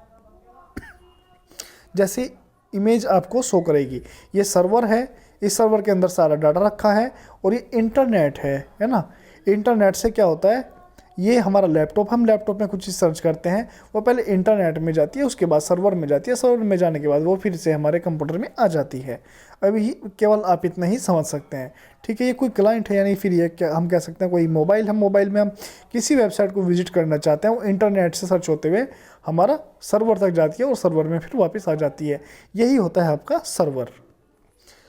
जैसे इमेज आपको शो करेगी, ये सर्वर है, इस सर्वर के अंदर सारा डाटा रखा है, और ये इंटरनेट है ना। इंटरनेट से क्या होता है, ये हमारा लैपटॉप, हम लैपटॉप में कुछ चीज़ सर्च करते हैं, वो पहले इंटरनेट में जाती है, उसके बाद सर्वर में जाती है, सर्वर में जाने के बाद वो फिर से हमारे कंप्यूटर में आ जाती है। अभी केवल आप इतना ही समझ सकते हैं, ठीक है। ये कोई क्लाइंट है, यानी फिर ये क्या हम कह सकते हैं कोई मोबाइल, हम मोबाइल में हम किसी वेबसाइट को विजिट करना चाहते हैं, वो इंटरनेट से सर्च होते हुए हमारा सर्वर तक जाती है और सर्वर में फिर वापस आ जाती है। यही होता है आपका सर्वर,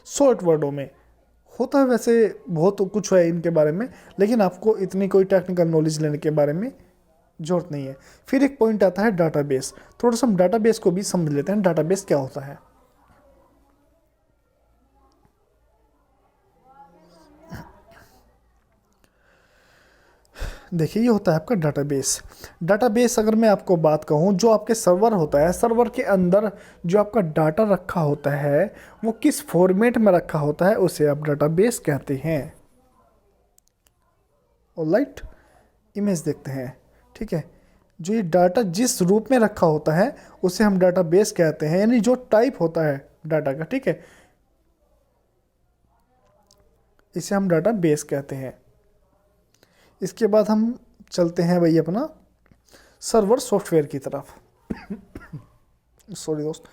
शॉर्ट वर्डों में। होता है वैसे बहुत कुछ है इनके बारे में, लेकिन आपको इतनी कोई टेक्निकल नॉलेज लेने के बारे में ज़रूरत नहीं है। फिर एक पॉइंट आता है डाटाबेस। थोड़ा सा हम डाटाबेस को भी समझ लेते हैं, डाटाबेस क्या होता है। देखिए ये होता है आपका डाटाबेस। डाटाबेस अगर मैं आपको बात कहूँ, जो आपके सर्वर होता है, सर्वर के अंदर जो आपका डाटा रखा होता है वो किस फॉर्मेट में रखा होता है उसे आप डाटाबेस कहते हैं। ऑलराइट, इमेज देखते हैं, ठीक है। जो ये डाटा जिस रूप में रखा होता है उसे हम डाटाबेस कहते हैं, यानी जो टाइप होता है डाटा का, ठीक है, इसे हम डाटाबेस कहते हैं। इसके बाद हम चलते हैं भाई अपना सर्वर सॉफ्टवेयर की तरफ। सॉरी दोस्त,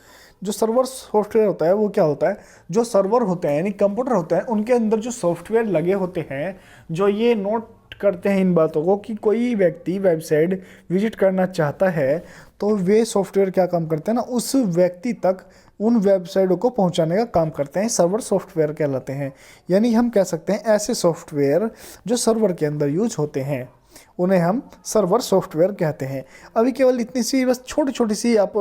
जो सर्वर सॉफ्टवेयर होता है वो क्या होता है, जो सर्वर होते हैं यानी कंप्यूटर होते हैं उनके अंदर जो सॉफ्टवेयर लगे होते हैं, जो ये नोट करते हैं इन बातों को कि कोई व्यक्ति वेबसाइट विजिट करना चाहता है, तो वे सॉफ्टवेयर क्या काम करते हैं ना, उस व्यक्ति तक उन वेबसाइटों को पहुंचाने का काम करते हैं, सर्वर सॉफ्टवेयर कहलाते हैं। यानी हम कह सकते हैं ऐसे सॉफ्टवेयर जो सर्वर के अंदर यूज होते हैं उन्हें हम सर्वर सॉफ्टवेयर कहते हैं। अभी केवल इतनी सी बस छोटी छोटी सी आप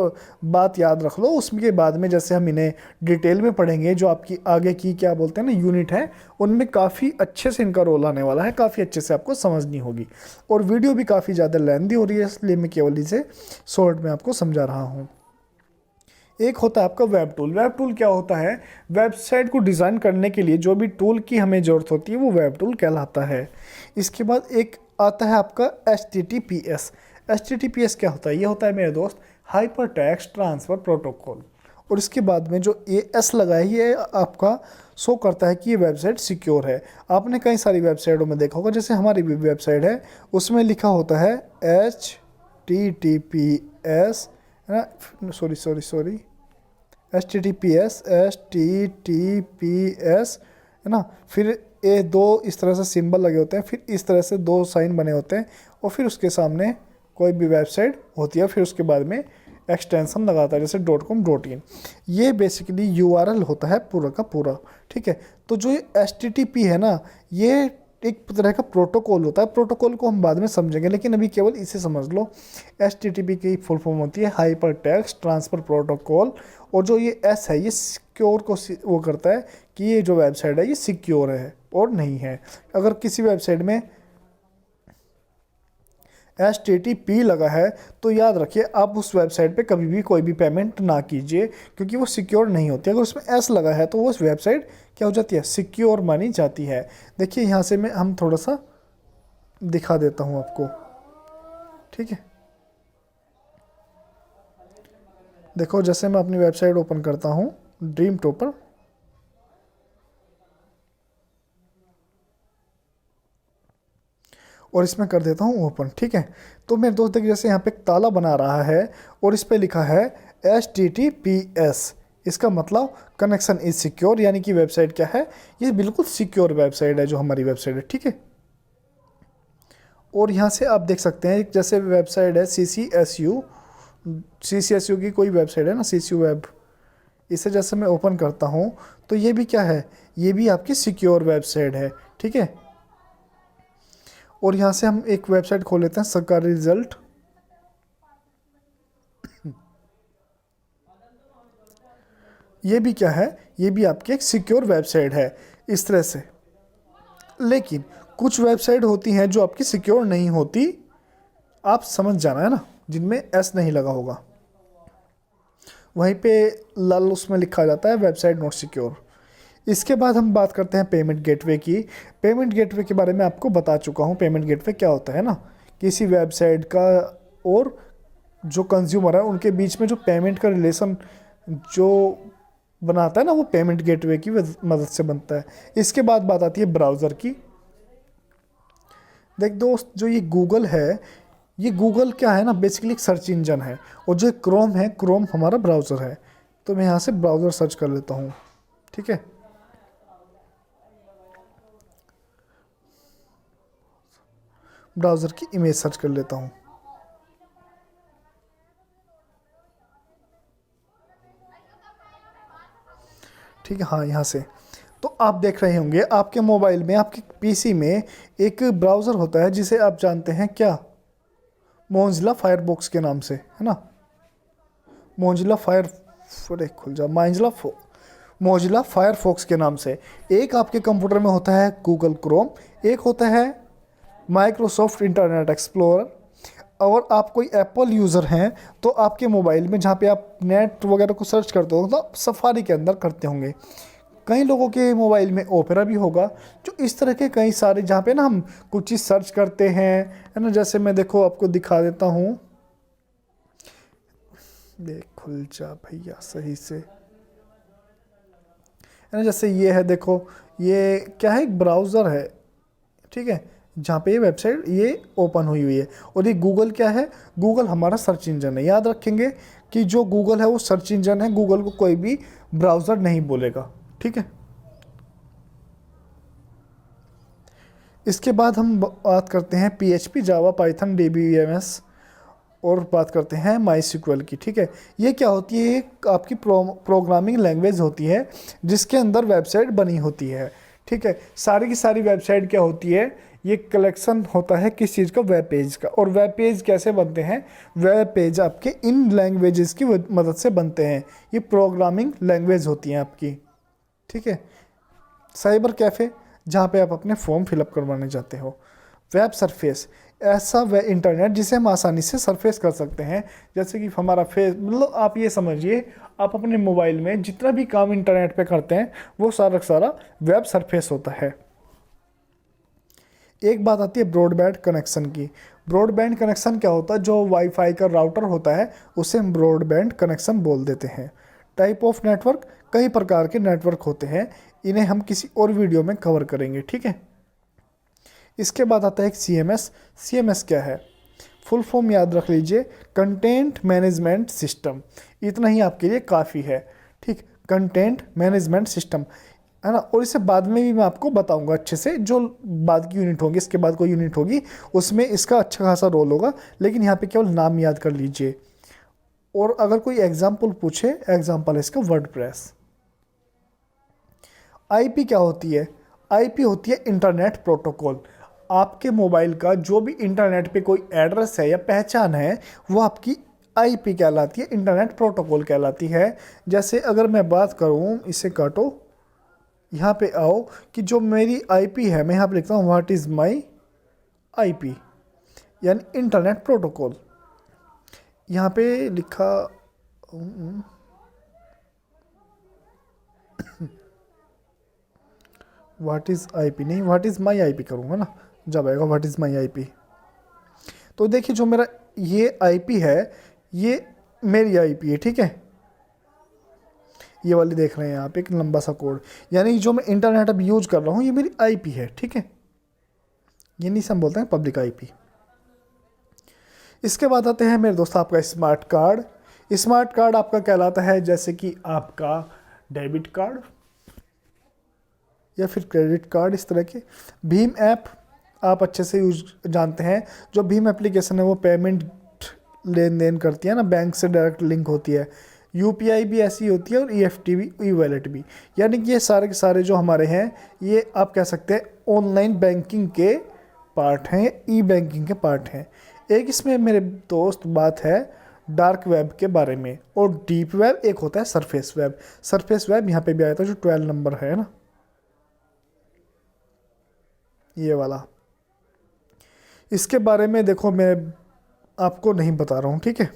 बात याद रख लो, उसके बाद में जैसे हम इन्हें डिटेल में पढ़ेंगे, जो आपकी आगे की क्या बोलते हैं ना यूनिट है, उनमें काफ़ी अच्छे से इनका रोल आने वाला है, काफ़ी अच्छे से आपको समझनी होगी। और वीडियो भी काफ़ी ज़्यादा लेंथी हो रही है, इसलिए मैं केवल इसे शॉर्ट में आपको समझा रहा हूँ। एक होता है आपका वेब टूल। वेब टूल क्या होता है, वेबसाइट को डिज़ाइन करने के लिए जो भी टूल की हमें ज़रूरत होती है वो वेब टूल कहलाता है। इसके बाद एक आता है आपका HTTPS। HTTPS क्या होता है, ये होता है मेरे दोस्त हाइपर टेक्स्ट ट्रांसफ़र प्रोटोकॉल। और इसके बाद में जो AS लगा है ये आपका शो करता है कि ये वेबसाइट सिक्योर है। आपने कई सारी वेबसाइटों में देखा होगा, जैसे हमारी भी वेबसाइट है उसमें लिखा होता है HTTPS, है ना, सॉरी HTTPS, है ना, फिर ये दो इस तरह से सिंबल लगे होते हैं, फिर इस तरह से दो साइन बने होते हैं, और फिर उसके सामने कोई भी वेबसाइट होती है, फिर उसके बाद में एक्सटेंशन लगाता है जैसे .com.in। ये बेसिकली URL होता है पूरा का पूरा, ठीक है। तो जो ये HTTP है ना, ये एक तरह का प्रोटोकॉल होता है। प्रोटोकॉल को हम बाद में समझेंगे, लेकिन अभी केवल इसे समझ लो। HTTP की फुल फॉर्म होती है हाइपर टेक्स्ट ट्रांसफ़र प्रोटोकॉल, और जो ये S है ये सिक्योर को वो करता है कि ये जो वेबसाइट है ये सिक्योर है और नहीं है। अगर किसी वेबसाइट में HTTP लगा है तो याद रखिए आप उस वेबसाइट पे कभी भी कोई भी पेमेंट ना कीजिए, क्योंकि वो सिक्योर नहीं होती। अगर उसमें S लगा है तो वो उस वेबसाइट क्या हो जाती है, सिक्योर मानी जाती है। देखिए यहाँ से हम थोड़ा सा दिखा देता हूँ आपको, ठीक है। देखो जैसे मैं अपनी वेबसाइट ओपन करता हूँ ड्रीम टॉपर, और इसमें कर देता हूँ ओपन, ठीक है। तो मेरे दोस्त देखिए जैसे यहाँ पे एक ताला बना रहा है और इस पे लिखा है HTTPS, इसका मतलब कनेक्शन इज सिक्योर, यानी कि वेबसाइट क्या है, ये बिल्कुल सिक्योर वेबसाइट है जो हमारी वेबसाइट है, ठीक है। और यहाँ से आप देख सकते हैं जैसे वेबसाइट है CCSU की कोई वेबसाइट है ना, CCU वेब, इसे जैसे मैं ओपन करता हूँ तो ये भी क्या है, ये भी आपकी सिक्योर वेबसाइट है, ठीक है। और यहाँ से हम एक वेबसाइट खोल लेते हैं सरकारी रिजल्ट, ये भी क्या है, ये भी आपकी एक सिक्योर वेबसाइट है इस तरह से। लेकिन कुछ वेबसाइट होती हैं जो आपकी सिक्योर नहीं होती, आप समझ जाना है ना, जिनमें S नहीं लगा होगा, वहीं पे लाल उसमें लिखा जाता है वेबसाइट नॉट सिक्योर। इसके बाद हम बात करते हैं पेमेंट गेटवे की। पेमेंट गेटवे के बारे में आपको बता चुका हूँ। पेमेंट गेटवे क्या होता है ना, किसी वेबसाइट का और जो कंज्यूमर है उनके बीच में जो पेमेंट का रिलेशन जो बनाता है ना, वो पेमेंट गेटवे की मदद से बनता है। इसके बाद बात आती है ब्राउज़र की। देख दोस्त, जो ये गूगल है, ये गूगल क्या है ना, बेसिकली एक सर्च इंजन है, और जो क्रोम है, क्रोम हमारा ब्राउज़र है। तो मैं यहाँ से ब्राउज़र सर्च कर लेता हूँ, ठीक है। ब्राउज़र की इमेज सर्च कर लेता हूँ, ठीक है। हाँ, यहाँ से तो आप देख रहे होंगे आपके मोबाइल में, आपके PC में एक ब्राउज़र होता है जिसे आप जानते हैं क्या, मोजिला फायरफॉक्स के नाम से, है ना। मोजिला फायरफॉक्स के नाम से। एक आपके कंप्यूटर में होता है गूगल क्रोम, एक होता है माइक्रोसॉफ्ट इंटरनेट एक्सप्लोरर। और आप कोई एप्पल यूज़र हैं तो आपके मोबाइल में जहाँ पे आप नेट वगैरह को सर्च करते हो तो सफारी के अंदर करते होंगे। कई लोगों के मोबाइल में ओपेरा भी होगा। जो इस तरह के कई सारे जहाँ पे ना हम कुछ चीज़ सर्च करते हैं, है ना, जैसे मैं देखो आपको दिखा देता हूँ, देख खुल जा भैया सही से, है ना। जैसे ये है, देखो ये क्या है, एक ब्राउज़र है, ठीक है, जहाँ पे ये वेबसाइट ये ओपन हुई है। और ये गूगल क्या है, गूगल हमारा सर्च इंजन है। याद रखेंगे कि जो गूगल है वो सर्च इंजन है, गूगल को कोई भी ब्राउज़र नहीं बोलेगा, ठीक है। इसके बाद हम बात करते हैं PHP, जावा, पाइथन, DBMS, और बात करते हैं MySQL की, ठीक है। ये क्या होती है, एक आपकी प्रोग्रामिंग लैंग्वेज होती है जिसके अंदर वेबसाइट बनी होती है, ठीक है। सारी की सारी वेबसाइट क्या होती है, ये कलेक्शन होता है किस चीज़ का, वेब पेज का। और वेब पेज कैसे बनते हैं, वेब पेज आपके इन लैंग्वेजेस की मदद से बनते हैं। ये प्रोग्रामिंग लैंग्वेज होती हैं आपकी, ठीक है। साइबर कैफ़े, जहाँ पे आप अपने फॉर्म फिलअप करवाने जाते हो। वेब सरफेस, ऐसा वेब इंटरनेट जिसे हम आसानी से सरफेस कर सकते हैं, जैसे कि हमारा फेस, मतलब आप ये समझिए आप अपने मोबाइल में जितना भी काम इंटरनेट पे करते हैं वो सारा सारा वेब सरफेस होता है। एक बात आती है ब्रॉडबैंड कनेक्शन की। ब्रॉडबैंड कनेक्शन क्या होता है, जो वाईफाई का राउटर होता है उसे हम ब्रॉडबैंड कनेक्शन बोल देते हैं। टाइप ऑफ नेटवर्क, कई प्रकार के नेटवर्क होते हैं, इन्हें हम किसी और वीडियो में कवर करेंगे, ठीक है। इसके बाद आता है एक CMS। CMS क्या है, फुल फॉर्म याद रख लीजिए, कंटेंट मैनेजमेंट सिस्टम। इतना ही आपके लिए काफ़ी है, ठीक, कंटेंट मैनेजमेंट सिस्टम, है ना। और इसे बाद में भी मैं आपको बताऊंगा अच्छे से, जो बाद की यूनिट होगी, इसके बाद कोई यूनिट होगी उसमें इसका अच्छा खासा रोल होगा, लेकिन यहाँ पे केवल नाम याद कर लीजिए। और अगर कोई एग्जाम्पल पूछे, एग्जाम्पल है इसका वर्डप्रेस। IP क्या होती है, IP होती है इंटरनेट प्रोटोकॉल। आपके मोबाइल का जो भी इंटरनेट पे कोई एड्रेस है या पहचान है वो आपकी IP कहलाती है, इंटरनेट प्रोटोकॉल कहलाती है। जैसे अगर मैं बात करूँ, इसे काटो, यहाँ पे आओ, कि जो मेरी IP है, मैं यहाँ पे लिखता हूँ व्हाट इज़ माई IP, यानी इंटरनेट प्रोटोकॉल। यहाँ पे लिखा व्हाट इज़ IP नहीं, व्हाट इज़ माई IP करूँगा ना, जब आएगा व्हाट इज़ माई IP। तो देखिए जो मेरा ये IP है, ये मेरी IP है, ठीक है। ये वाली देख रहे हैं आप, एक लंबा सा कोड, यानी जो मैं इंटरनेट अब यूज कर रहा हूँ ये मेरी IP है, ठीक है। ये नहीं से हम बोलते हैं पब्लिक IP। इसके बाद आते हैं मेरे दोस्त आपका स्मार्ट कार्ड। स्मार्ट कार्ड आपका कहलाता है जैसे कि आपका डेबिट कार्ड या फिर क्रेडिट कार्ड, इस तरह के। भीम ऐप आप अच्छे से यूज जानते हैं, जो भीम एप्लीकेशन है वो पेमेंट लेन देन करती है ना, बैंक से डायरेक्ट लिंक होती है। UPI भी ऐसी होती है और EFT भी, ई वॉलेट भी, यानी कि ये सारे के सारे जो हमारे हैं ये आप कह सकते हैं ऑनलाइन बैंकिंग के पार्ट हैं, ई बैंकिंग के पार्ट हैं। एक इसमें मेरे दोस्त बात है डार्क वेब के बारे में, और डीप वेब एक होता है सरफेस वेब। सरफेस वेब यहाँ पे भी आया था, जो 12 नंबर है ना, ये वाला। इसके बारे में देखो मैं आपको नहीं बता रहा हूँ, ठीक है,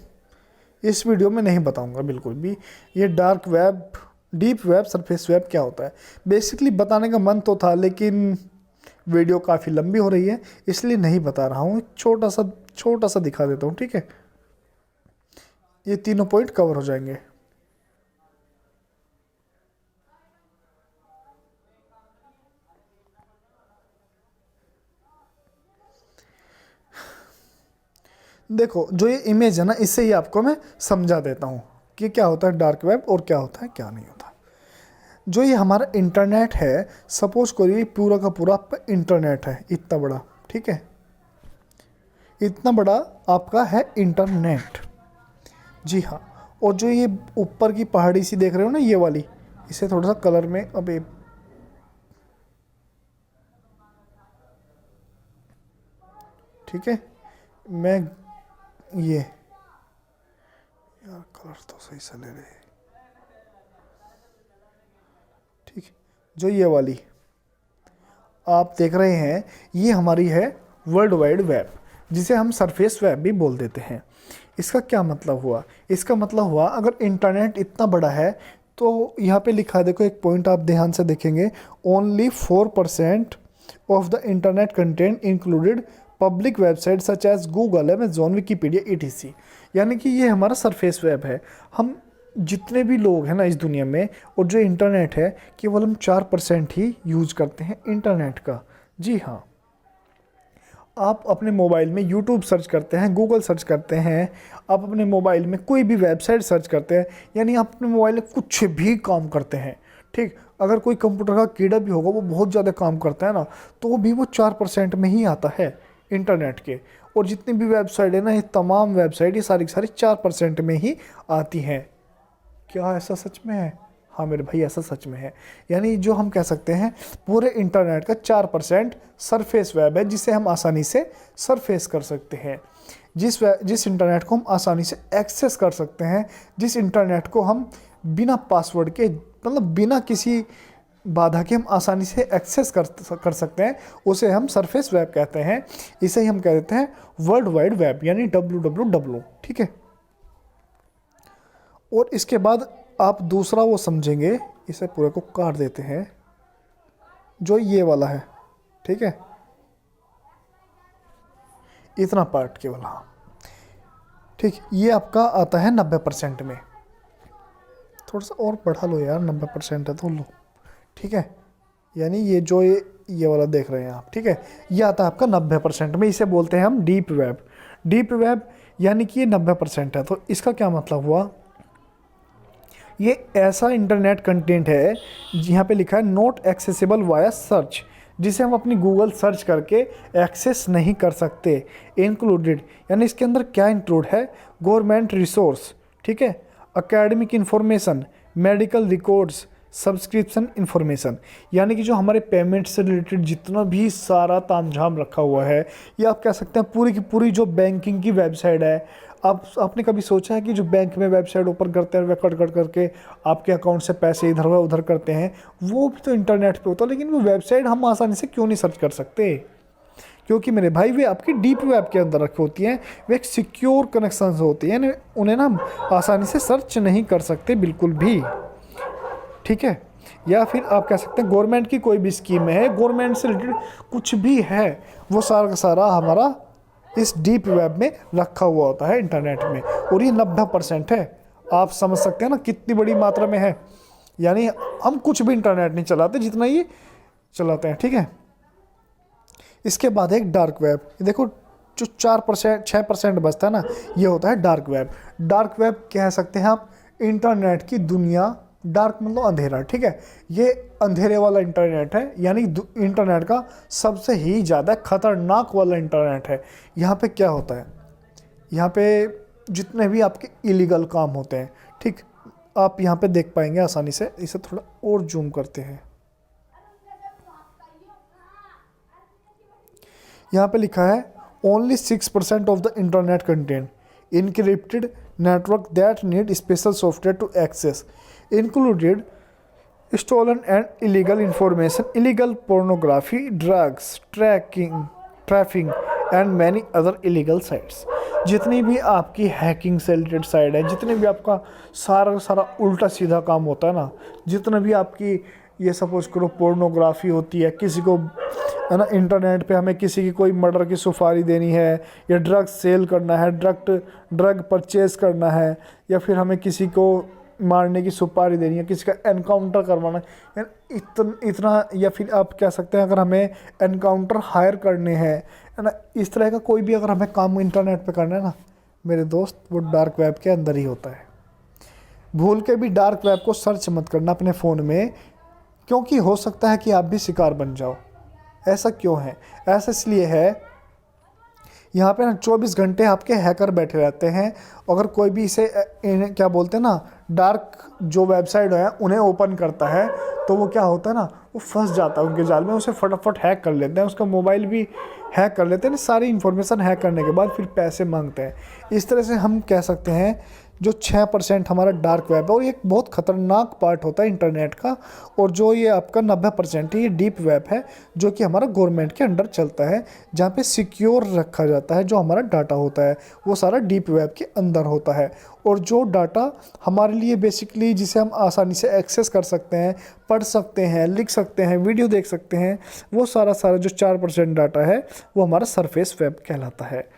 इस वीडियो में नहीं बताऊंगा बिल्कुल भी। ये dark web, deep web, surface web क्या होता है बेसिकली बताने का मन तो था, लेकिन वीडियो काफ़ी लंबी हो रही है इसलिए नहीं बता रहा हूँ। छोटा सा दिखा देता हूँ, ठीक है, ये तीनों पॉइंट कवर हो जाएंगे। देखो जो ये इमेज है ना, इससे ही आपको मैं समझा देता हूँ कि क्या होता है डार्क वेब और क्या होता है क्या नहीं होता। जो ये हमारा इंटरनेट है, सपोज करिए पूरा का पूरा आपका इंटरनेट है, इतना बड़ा, ठीक है, इतना बड़ा आपका है इंटरनेट, जी हाँ। और जो ये ऊपर की पहाड़ी सी देख रहे हो ना, ये वाली, इसे थोड़ा सा कलर में, अबे ठीक है, मैं ये यार कलर तो सही से ले रहे, ठीक है, जो ये वाली आप देख रहे हैं ये हमारी है वर्ल्ड वाइड वेब, जिसे हम सरफेस वेब भी बोल देते हैं। इसका क्या मतलब हुआ, इसका मतलब हुआ अगर इंटरनेट इतना बड़ा है तो यहाँ पे लिखा है, देखो एक पॉइंट आप ध्यान से देखेंगे, only 4% of the internet content included public website such as Google, Amazon, Wikipedia, ETC। यानी कि ये हमारा सरफेस वेब है। हम जितने भी लोग हैं ना इस दुनिया में, और जो इंटरनेट है, केवल हम 4% ही यूज करते हैं इंटरनेट का, जी हाँ। आप अपने मोबाइल में YouTube सर्च करते हैं, गूगल सर्च करते हैं, आप अपने मोबाइल में कोई भी वेबसाइट सर्च करते हैं, यानी आप अपने मोबाइल में कुछ भी काम करते हैं, ठीक। अगर कोई कंप्यूटर का कीड़ा भी होगा, वो बहुत ज़्यादा काम करता है ना, तो भी वो 4% में ही आता है इंटरनेट के। और जितनी भी वेबसाइट है ना, ये तमाम वेबसाइट ये सारी की सारी 4% में ही आती हैं। क्या ऐसा सच में है? हाँ मेरे भाई, ऐसा सच में है। यानी जो हम कह सकते हैं पूरे इंटरनेट का 4% सरफेस वेब है, जिसे हम आसानी से सरफेस कर सकते हैं। जिस इंटरनेट को हम आसानी से एक्सेस कर सकते हैं, जिस इंटरनेट को हम बिना पासवर्ड के, मतलब बिना किसी बाधा के हम आसानी से एक्सेस कर सकते हैं, उसे हम सरफेस वेब कहते हैं। इसे ही हम कह देते हैं वर्ल्ड वाइड वेब, यानी WWW, ठीक है। और इसके बाद आप दूसरा वो समझेंगे, इसे पूरे को काट देते हैं, जो ये वाला है, ठीक है। इतना पार्ट केवल, हाँ ठीक। ये आपका आता है 90% में, थोड़ा सा और बढ़ा लो यार, 90% है तो लो, ठीक है। यानी ये जो ये वाला देख रहे हैं आप, ठीक है, ये आता है आपका 90% में। इसे बोलते हैं हम डीप वेब। डीप वेब यानी कि ये 90% है। तो इसका क्या मतलब हुआ, ये ऐसा इंटरनेट कंटेंट है यहाँ पे लिखा है नॉट एक्सेसिबल वाया सर्च, जिसे हम अपनी गूगल सर्च करके एक्सेस नहीं कर सकते। इंक्लूडेड यानी इसके अंदर क्या इंक्लूड है, गवर्नमेंट रिसोर्स, ठीक है, academic information, medical records, subscription information, यानी कि जो हमारे पेमेंट से रिलेटेड जितना भी सारा तामझाम रखा हुआ है, ये आप कह सकते हैं पूरी की पूरी जो बैंकिंग की वेबसाइट है। आपने कभी सोचा है कि जो बैंक में वेबसाइट ओपन करते हैं, कट कट करके आपके अकाउंट से पैसे इधर उधर करते हैं, वो भी तो इंटरनेट पे होता है, लेकिन वो वेबसाइट हम आसानी से क्यों नहीं सर्च कर सकते? क्योंकि मेरे भाई वे आपकी डीप वेब के अंदर रखी होती हैं, वे एक सिक्योर कनेक्शन होती हैं, उन्हें ना आसानी से सर्च नहीं कर सकते बिल्कुल भी, ठीक है। या फिर आप कह सकते हैं गवर्नमेंट की कोई भी स्कीम है, गवर्नमेंट से रिलेटेड कुछ भी है, वो सारा का सारा हमारा इस डीप वेब में रखा हुआ होता है इंटरनेट में। और ये 90% है। आप समझ सकते हैं ना कितनी बड़ी मात्रा में है। यानी हम कुछ भी इंटरनेट नहीं चलाते जितना ये चलाते हैं, ठीक है। इसके बाद एक डार्क वेब। देखो जो 4% 6% बचता है ना, ये होता है डार्क वेब। डार्क वेब कह सकते हैं आप इंटरनेट की दुनिया, डार्क मतलब अंधेरा, ठीक है। ये अंधेरे वाला इंटरनेट है, यानी इंटरनेट का सबसे ही ज़्यादा खतरनाक वाला इंटरनेट है। यहाँ पे क्या होता है, यहाँ पे जितने भी आपके इलीगल काम होते हैं, ठीक, आप यहाँ पे देख पाएंगे आसानी से। इसे थोड़ा और जूम करते हैं। यहाँ पे लिखा है only 6% of the internet content encrypted network that need special software to access included stolen and illegal information, illegal pornography, drugs, trafficking and many other illegal sites। जितनी भी आपकी हैकिंग से रिलेटेड साइट है, जितने भी आपका सारा उल्टा सीधा काम होता है ना, जितना भी आपकी ये सपोज करो पोर्नोग्राफी होती है, किसी को है ना इंटरनेट पे हमें किसी की कोई मर्डर की सुपारी देनी है, या ड्रग सेल करना है, ड्रग परचेज करना है, या फिर हमें किसी को मारने की सुपारी देनी है, किसी का एनकाउंटर करवाना है, इतना या फिर आप कह सकते हैं अगर हमें एनकाउंटर हायर करने हैं, है ना, इस तरह का कोई भी अगर हमें काम इंटरनेट पे करना है ना मेरे दोस्त, वो डार्क वेब के अंदर ही होता है। भूल के भी डार्क वेब को सर्च मत करना अपने फ़ोन में, क्योंकि हो सकता है कि आप भी शिकार बन जाओ। ऐसा क्यों है? ऐसा इसलिए है, यहाँ पे ना 24 घंटे आपके हैकर बैठे रहते हैं। अगर कोई भी इसे क्या बोलते हैं ना, डार्क जो वेबसाइट है उन्हें ओपन करता है, तो वो क्या होता है ना, वो फंस जाता है उनके जाल में, उसे फटाफट हैक कर लेते हैं, उसका मोबाइल भी हैक कर लेते हैं, सारी इन्फॉर्मेशन हैक करने के बाद फिर पैसे मांगते हैं। इस तरह से हम कह सकते हैं जो 6% हमारा डार्क वेब है, और ये एक बहुत ख़तरनाक पार्ट होता है इंटरनेट का। और जो ये आपका 90% है, ये डीप वेब है, जो कि हमारा गवर्नमेंट के अंडर चलता है, जहाँ पे सिक्योर रखा जाता है। जो हमारा डाटा होता है वो सारा डीप वेब के अंदर होता है। और जो डाटा हमारे लिए बेसिकली जिसे हम आसानी से एक्सेस कर सकते हैं, पढ़ सकते हैं, लिख सकते हैं, वीडियो देख सकते हैं, वो सारा जो 4% डाटा है वो हमारा सरफेस वेब कहलाता है।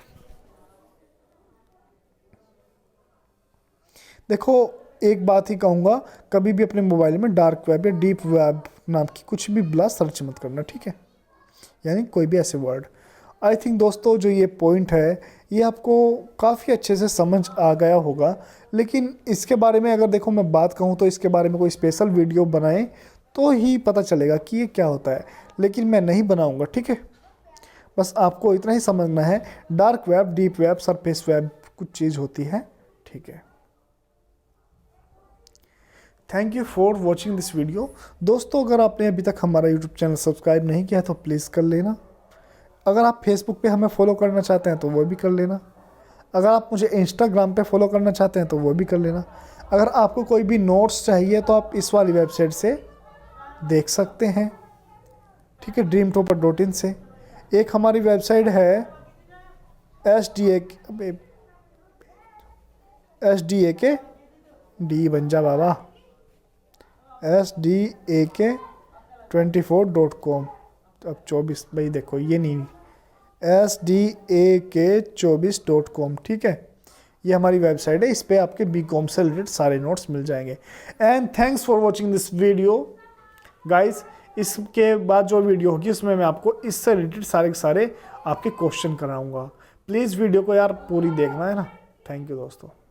देखो एक बात ही कहूँगा, कभी भी अपने मोबाइल में डार्क वेब या डीप वेब नाम की कुछ भी ब्ला सर्च मत करना, ठीक है, यानी कोई भी ऐसे वर्ड। आई थिंक दोस्तों जो ये पॉइंट है ये आपको काफ़ी अच्छे से समझ आ गया होगा। लेकिन इसके बारे में अगर देखो मैं बात कहूँ तो इसके बारे में कोई स्पेशल वीडियो बनाएं तो ही पता चलेगा कि ये क्या होता है, लेकिन मैं नहीं बनाऊँगा, ठीक है। बस आपको इतना ही समझना है, dark web, deep web, surface web कुछ चीज़ होती है, ठीक है। Thank you for watching this video. दोस्तों अगर आपने अभी तक हमारा यूट्यूब चैनल सब्सक्राइब नहीं किया है तो प्लीज़ कर लेना। अगर आप फेसबुक पे हमें फॉलो करना चाहते हैं तो वो भी कर लेना। अगर आप मुझे इंस्टाग्राम पे फॉलो करना चाहते हैं तो वो भी कर लेना। अगर आपको कोई भी नोट्स चाहिए तो आप इस वाली वेबसाइट से देख सकते हैं, ठीक है, dreamtopper.in से। एक हमारी वेबसाइट है SDAK डी बन जा बाबा, SDAK24.com। अब 24 भाई देखो ये नहीं, sdak24.com, ठीक है। ये हमारी वेबसाइट है, इस पे आपके बीकॉम से रिलेटेड सारे नोट्स मिल जाएंगे। And thanks for watching this video guys. इसके बाद जो वीडियो होगी उसमें मैं आपको इससे रिलेटेड सारे के सारे आपके क्वेश्चन कराऊंगा। प्लीज़ वीडियो को यार पूरी देखना है ना। थैंक यू दोस्तों।